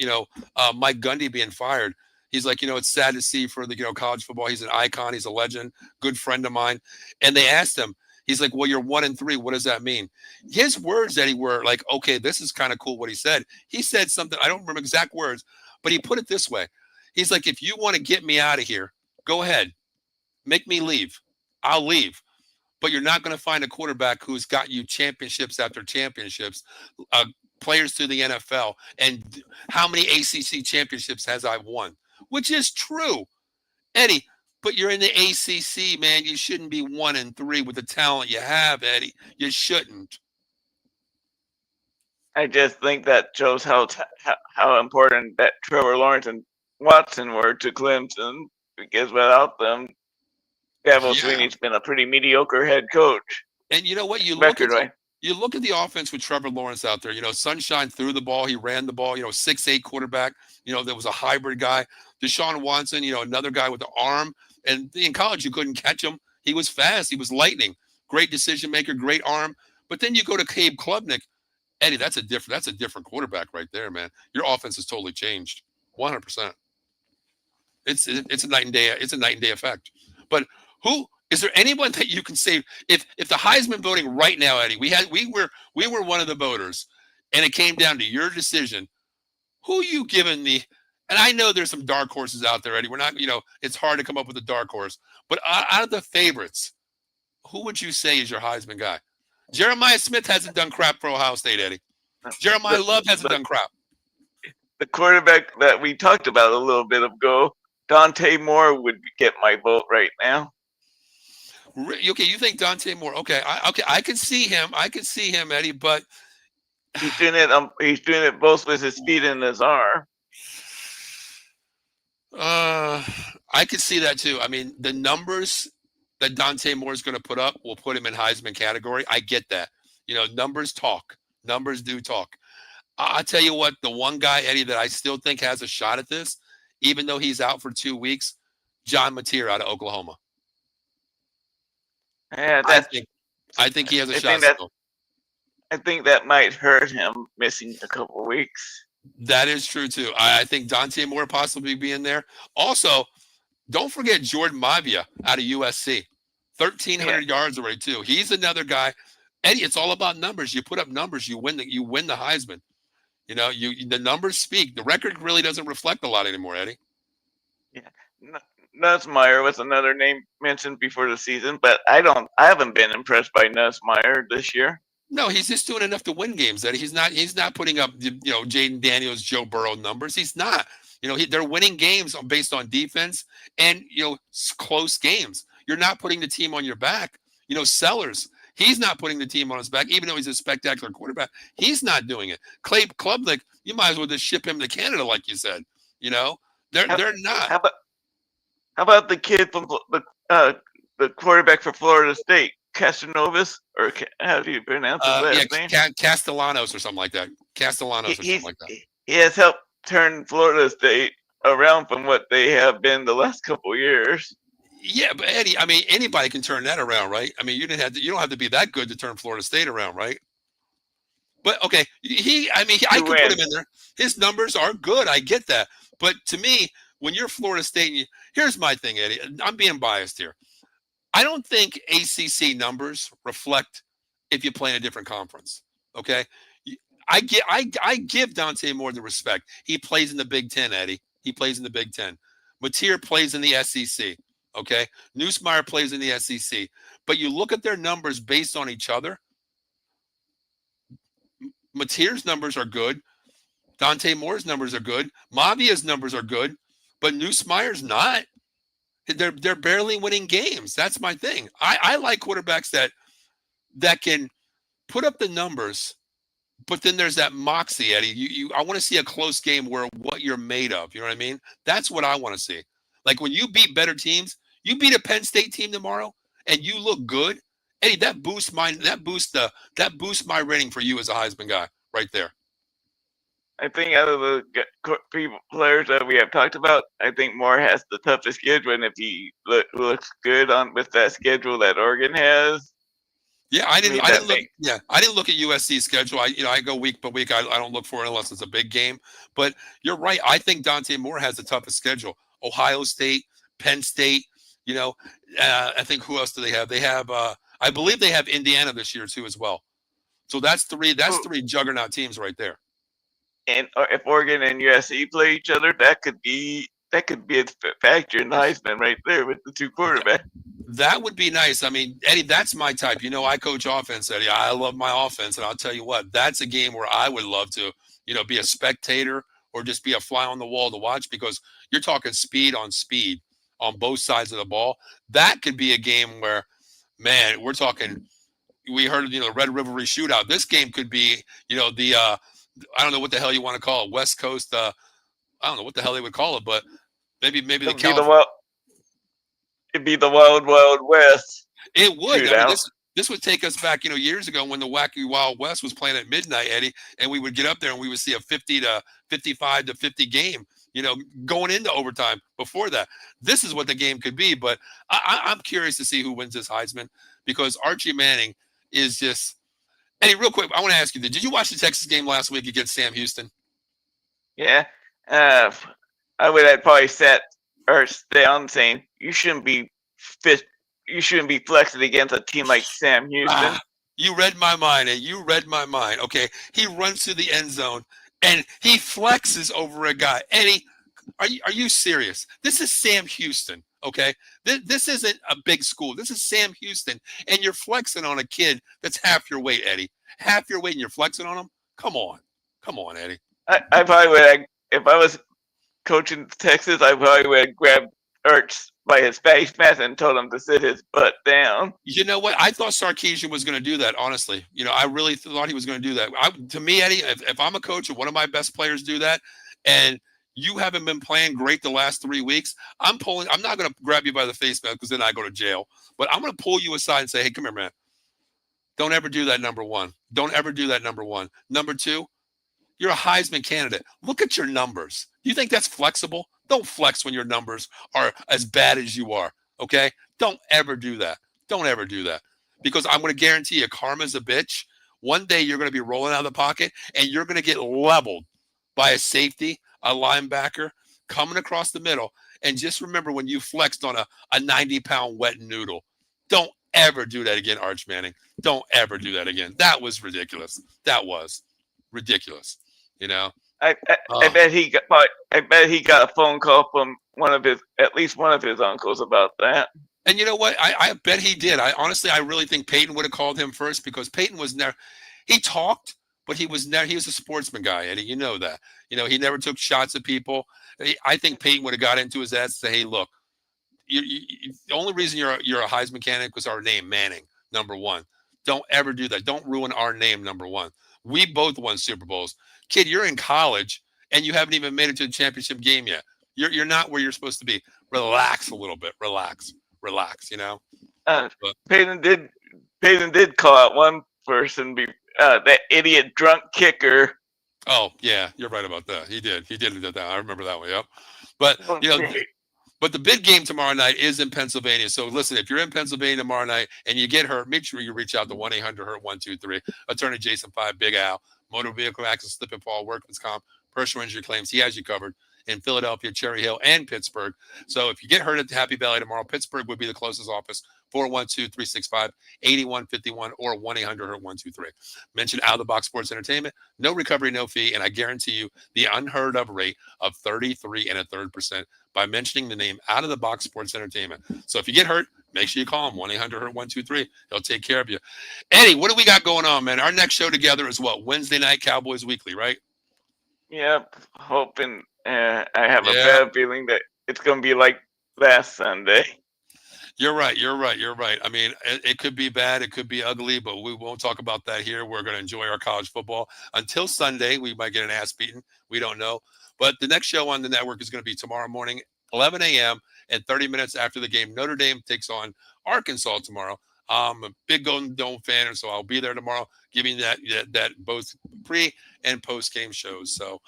Mike Gundy being fired. He's like, it's sad to see for the college football. He's an icon. He's a legend. Good friend of mine. And they asked him. He's like, well, you're 1-3. What does that mean? His words, Eddie, were like, okay, this is kind of cool what he said. He said something. I don't remember exact words, but he put it this way. He's like, if you want to get me out of here, go ahead. Make me leave. I'll leave. But you're not going to find a quarterback who's got you championships after championships, players to the NFL. And how many ACC championships has I won? Which is true. Eddie, but you're in the ACC, man. You shouldn't be 1-3 with the talent you have, Eddie. You shouldn't. I just think that shows how important that Trevor Lawrence and Watson were to Clemson, because without them, Dabo Swinney's been a pretty mediocre head coach. And you know what? You look at the offense with Trevor Lawrence out there. Sunshine threw the ball. He ran the ball. 6'8" quarterback. There was a hybrid guy. Deshaun Watson, another guy with the arm. And in college, you couldn't catch him. He was fast. He was lightning. Great decision maker. Great arm. But then you go to Cade Klubnik. Eddie, that's a different quarterback right there, man. Your offense has totally changed. 100%. It's a night and day. It's a night and day effect. But who is there anyone that you can say if the Heisman voting right now, Eddie? We were one of the voters, and it came down to your decision. Who you giving the? And I know there's some dark horses out there, Eddie. We're not, it's hard to come up with a dark horse. But out of the favorites, who would you say is your Heisman guy? Jeremiah Smith hasn't done crap for Ohio State, Eddie. Jeremiah Love hasn't done crap. The quarterback that we talked about a little bit ago, Dante Moore, would get my vote right now. Okay, you think Dante Moore? Okay, I can see him. I can see him, Eddie. But he's doing it. He's doing it both with his feet and his arm. I could see that too. I mean, the numbers that Dante Moore is going to put up will put him in Heisman category. I get that. Numbers talk. Numbers do talk. I tell you what, the one guy, Eddie, that I still think has a shot at this, even though he's out for 2 weeks, John Mateer out of Oklahoma. Yeah, I think he has a I shot think that still. I think that might hurt him missing a couple of weeks. That is true too. I think Dante Moore possibly be in there. Also, don't forget Jordan Maivia out of USC. 1,300 yards already too. He's another guy. Eddie, it's all about numbers. You put up numbers, you win the Heisman. The numbers speak. The record really doesn't reflect a lot anymore, Eddie. Yeah, Nussmeier was another name mentioned before the season, but I haven't been impressed by Nussmeier this year. No, he's just doing enough to win games, Eddie. He's not putting up Jaden Daniels, Joe Burrow numbers. He's not. They're winning games based on defense and close games. You're not putting the team on your back. Sellers. He's not putting the team on his back, even though he's a spectacular quarterback. He's not doing it. Clay Klubnik, you might as well just ship him to Canada, like you said. They're not. How about the kid from the quarterback for Florida State, Castanovas, or how do you pronounce his last name? Castellanos or something like that. He has helped turn Florida State around from what they have been the last couple of years. Yeah, but Eddie, I mean, anybody can turn that around, right? I mean, you don't have to be that good to turn Florida State around, right? But okay, I can put him in there. His numbers are good. I get that. But to me, when you're Florida State, here's my thing, Eddie. I'm being biased here. I don't think ACC numbers reflect if you play in a different conference. Okay, I give Dante Moore the respect. He plays in the Big Ten, Eddie. He plays in the Big Ten. Mateer plays in the SEC. Okay, Nussmeier plays in the SEC. But you look at their numbers based on each other. Mateer's numbers are good. Dante Moore's numbers are good. Maivia's numbers are good. But Nussmeier's not. They're barely winning games. That's my thing. I like quarterbacks that can put up the numbers, but then there's that moxie, Eddie. I want to see a close game where what you're made of. You know what I mean? That's what I want to see. Like when you beat better teams, you beat a Penn State team tomorrow, and you look good, Eddie. That boosts my rating for you as a Heisman guy right there. I think out of the players that we have talked about, I think Moore has the toughest schedule, and if he looks good with that schedule that Oregon has. Yeah, I didn't look at USC's schedule. I go week by week. I don't look for it unless it's a big game. But you're right. I think Dante Moore has the toughest schedule. Ohio State, Penn State. I think who else do they have? They have. I believe they have Indiana this year too as well. So that's three juggernaut teams right there. And if Oregon and USC play each other, that could be a factor in Heisman right there with the two quarterbacks. That would be nice. I mean, Eddie, that's my type. I coach offense, Eddie. I love my offense, and I'll tell you what, that's a game where I would love to, be a spectator or just be a fly on the wall to watch, because you're talking speed on both sides of the ball. That could be a game where, man, we're talking. We heard the Red Rivalry shootout. This game could be, the I don't know what the hell you want to call it, West Coast. I don't know what the hell they would call it, but maybe it'd be the Wild Wild West. It would. This would take us back, years ago when the Wacky Wild West was playing at midnight, Eddie, and we would get up there and we would see a 50 to 55 to 50 game, going into overtime. Before that, this is what the game could be. But I'm curious to see who wins this Heisman, because Archie Manning is just. Eddie, real quick, I want to ask you, did you watch the Texas game last week against Sam Houston? Yeah. I would have probably sat down saying you shouldn't be flexing against a team like Sam Houston. You read my mind, and you read my mind. Okay, he runs to the end zone and he flexes over a guy. Eddie, are you serious? This is Sam Houston. Okay, this isn't a big school. This is Sam Houston, and you're flexing on a kid that's half your weight, Eddie. Half your weight, and you're flexing on him. Come on, Eddie. I probably would. If I was coaching Texas, I probably would have grabbed Ertz by his face mask and told him to sit his butt down. You know what? I thought Sarkisian was going to do that. Honestly, I really thought he was going to do that. To me, Eddie, if I'm a coach and one of my best players do that, and you haven't been playing great the last 3 weeks, I'm not going to grab you by the face mask because then I go to jail. But I'm going to pull you aside and say, hey, come here, man. Don't ever do that, number one. Don't ever do that, number one. Number two, you're a Heisman candidate. Look at your numbers. You think that's flexible? Don't flex when your numbers are as bad as you are. Okay? Don't ever do that. Don't ever do that. Because I'm going to guarantee you, karma's a bitch. One day you're going to be rolling out of the pocket and you're going to get leveled by a safety, a linebacker coming across the middle. And just remember when you flexed on a 90-pound wet noodle. Don't ever do that again, Arch Manning. Don't ever do that again. That was ridiculous. That was ridiculous. You know, I bet he got. I bet he got a phone call from at least one of his uncles about that. and you know what? I bet he did. I really think Peyton would have called him first because Peyton was never. He talked, but he was never. He was a sportsman guy, Eddie. You know that. You know he never took shots at people. I think Peyton would have got into his ass and say, "Hey, look, the only reason you're a Heisman candidate was our name, Manning, number one. Don't ever do that. Don't ruin our name, number one. We both won Super Bowls. Kid, you're in college and you haven't even made it to the championship game yet. You're not where you're supposed to be. Relax a little bit. Relax. You know. Peyton did call out one person, that idiot drunk kicker. Oh yeah, you're right about that. He did that. I remember that one. Yep. But But the big game tomorrow night is in Pennsylvania. So listen, if you're in Pennsylvania tomorrow night and you get hurt, make sure you reach out to 1-800-HURT-123. Attorney Jason 5, Big Al, motor vehicle accident, slip and fall, workman's comp, personal injury claims. He has you covered in Philadelphia, Cherry Hill, and Pittsburgh. So if you get hurt at the Happy Valley tomorrow, Pittsburgh would be the closest office, 412-365-8151 or 1-800-HURT-123. Mention Out of the Box Sports Entertainment. No recovery, no fee, and I guarantee you the unheard of rate of 33.33% by mentioning the name Out of the Box Sports Entertainment. So if you get hurt, make sure you call him, 1-800-HURT-123. He'll take care of you. Eddie, what do we got going on, man? Our next show together is what? Wednesday night, Cowboys Weekly, right? Yep. Hoping. I have a bad feeling that it's going to be like last Sunday. You're right. I mean, it could be bad. It could be ugly, but we won't talk about that here. We're going to enjoy our college football until Sunday. We might get an ass beaten. We don't know. But the next show on the network is going to be tomorrow morning, 11 a.m. and 30 minutes after the game. Notre Dame takes on Arkansas tomorrow. I'm a big Golden Dome fan, and so I'll be there tomorrow giving that both pre and post game shows. So,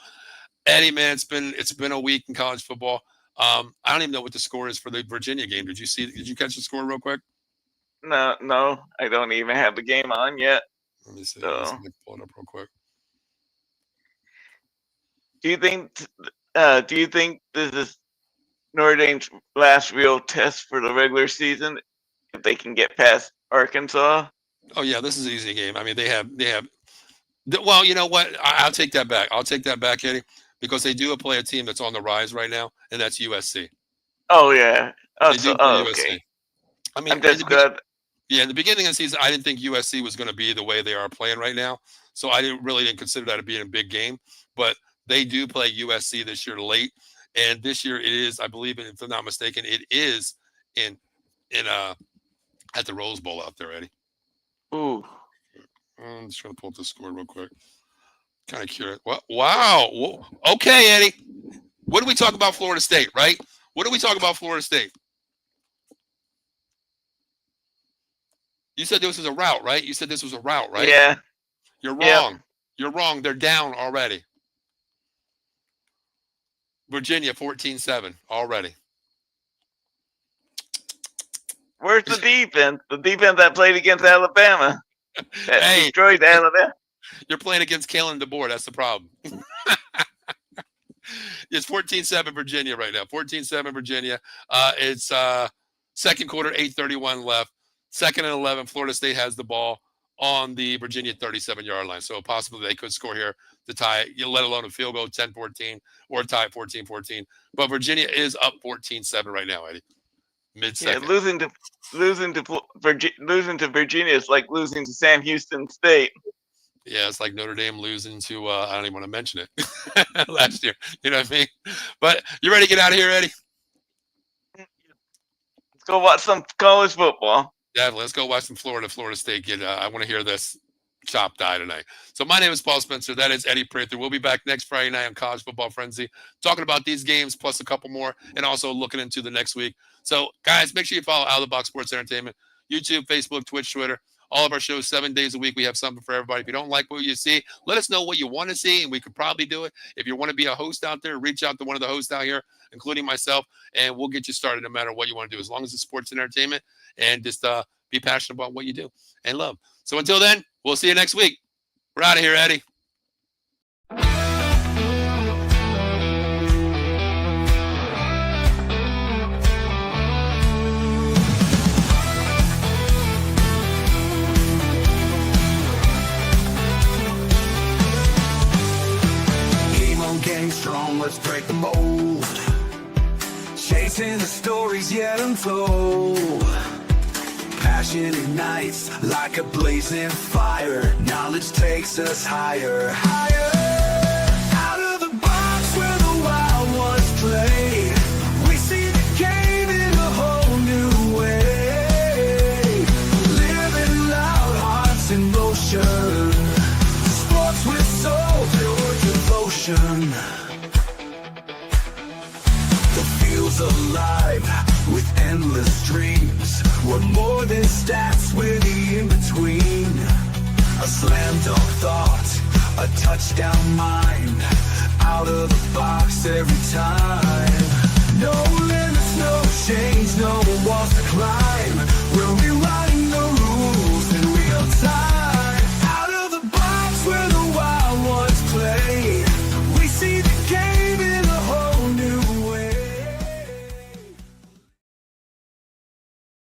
Eddie, man, it's been a week in college football. I don't even know what the score is for the Virginia game. Did you catch the score real quick? No, I don't even have the game on yet. Let me see. So. Let me pull it up real quick. Do you think this is Notre Dame's last real test for the regular season? If they can get past Arkansas? Oh yeah, this is an easy game. I mean, they have. Well, you know what? I'll take that back. Eddie, because they do play a team that's on the rise right now, and that's USC. Oh yeah. Okay. USC. I mean, I'm just glad. Yeah, in the beginning of the season, I didn't think USC was going to be the way they are playing right now, so I didn't consider that to be a big game. But they do play USC this year late, and this year it is, I believe, if I'm not mistaken, it is in at the Rose Bowl out there, Eddie. Ooh. I'm just going to pull up the score real quick. Kind of curious. Wow. Okay, Eddie. What do we talk about Florida State, right? What do we talk about Florida State? You said this was a route, right? Yeah. You're wrong. Yep. You're wrong. They're down already. Virginia 14-7 already. Where's the defense? The defense that played against Alabama. That destroyed Alabama. You're playing against Kalen DeBoer. That's the problem. It's 14-7 Virginia right now. 14-7 Virginia. It's second quarter, 8:31 left. Second and 11. Florida State has the ball on the Virginia 37-yard line. So possibly they could score here to tie it, let alone a field goal 10-14 or tie it 14-14. But Virginia is up 14-7 right now, Eddie. Mid-second. Yeah, losing to Virginia is like losing to Sam Houston State. Yeah, it's like Notre Dame losing to I don't even want to mention it last year. You know what I mean? But you ready to get out of here, Eddie? Let's go watch some college football. Definitely. Let's go watch some Florida State. I want to hear this chop die tonight. So my name is Paul Spencer. That is Eddie Prather. We'll be back next Friday night on College Football Frenzy, talking about these games plus a couple more, and also looking into the next week. So, guys, make sure you follow Out of the Box Sports Entertainment, YouTube, Facebook, Twitch, Twitter, all of our shows 7 days a week. We have something for everybody. If you don't like what you see, let us know what you want to see, and we could probably do it. If you want to be a host out there, reach out to one of the hosts out here, including myself, and we'll get you started no matter what you want to do, as long as it's sports and entertainment, and just be passionate about what you do and love. So until then, we'll see you next week. We're out of here, Eddie. Getting strong, let's break the mold. Chasing the stories yet untold. Passion ignites like a blazing fire. Knowledge takes us higher, higher. Out of the box where the wild ones play, we see the game in a whole new way. Living loud, hearts in motion. Sports with soul, pure devotion. The field's alive with endless dreams. We're more than stats, we're the in-between. A slam dunk thought, a touchdown mind. Out of the box every time. No limits, no change, no walls to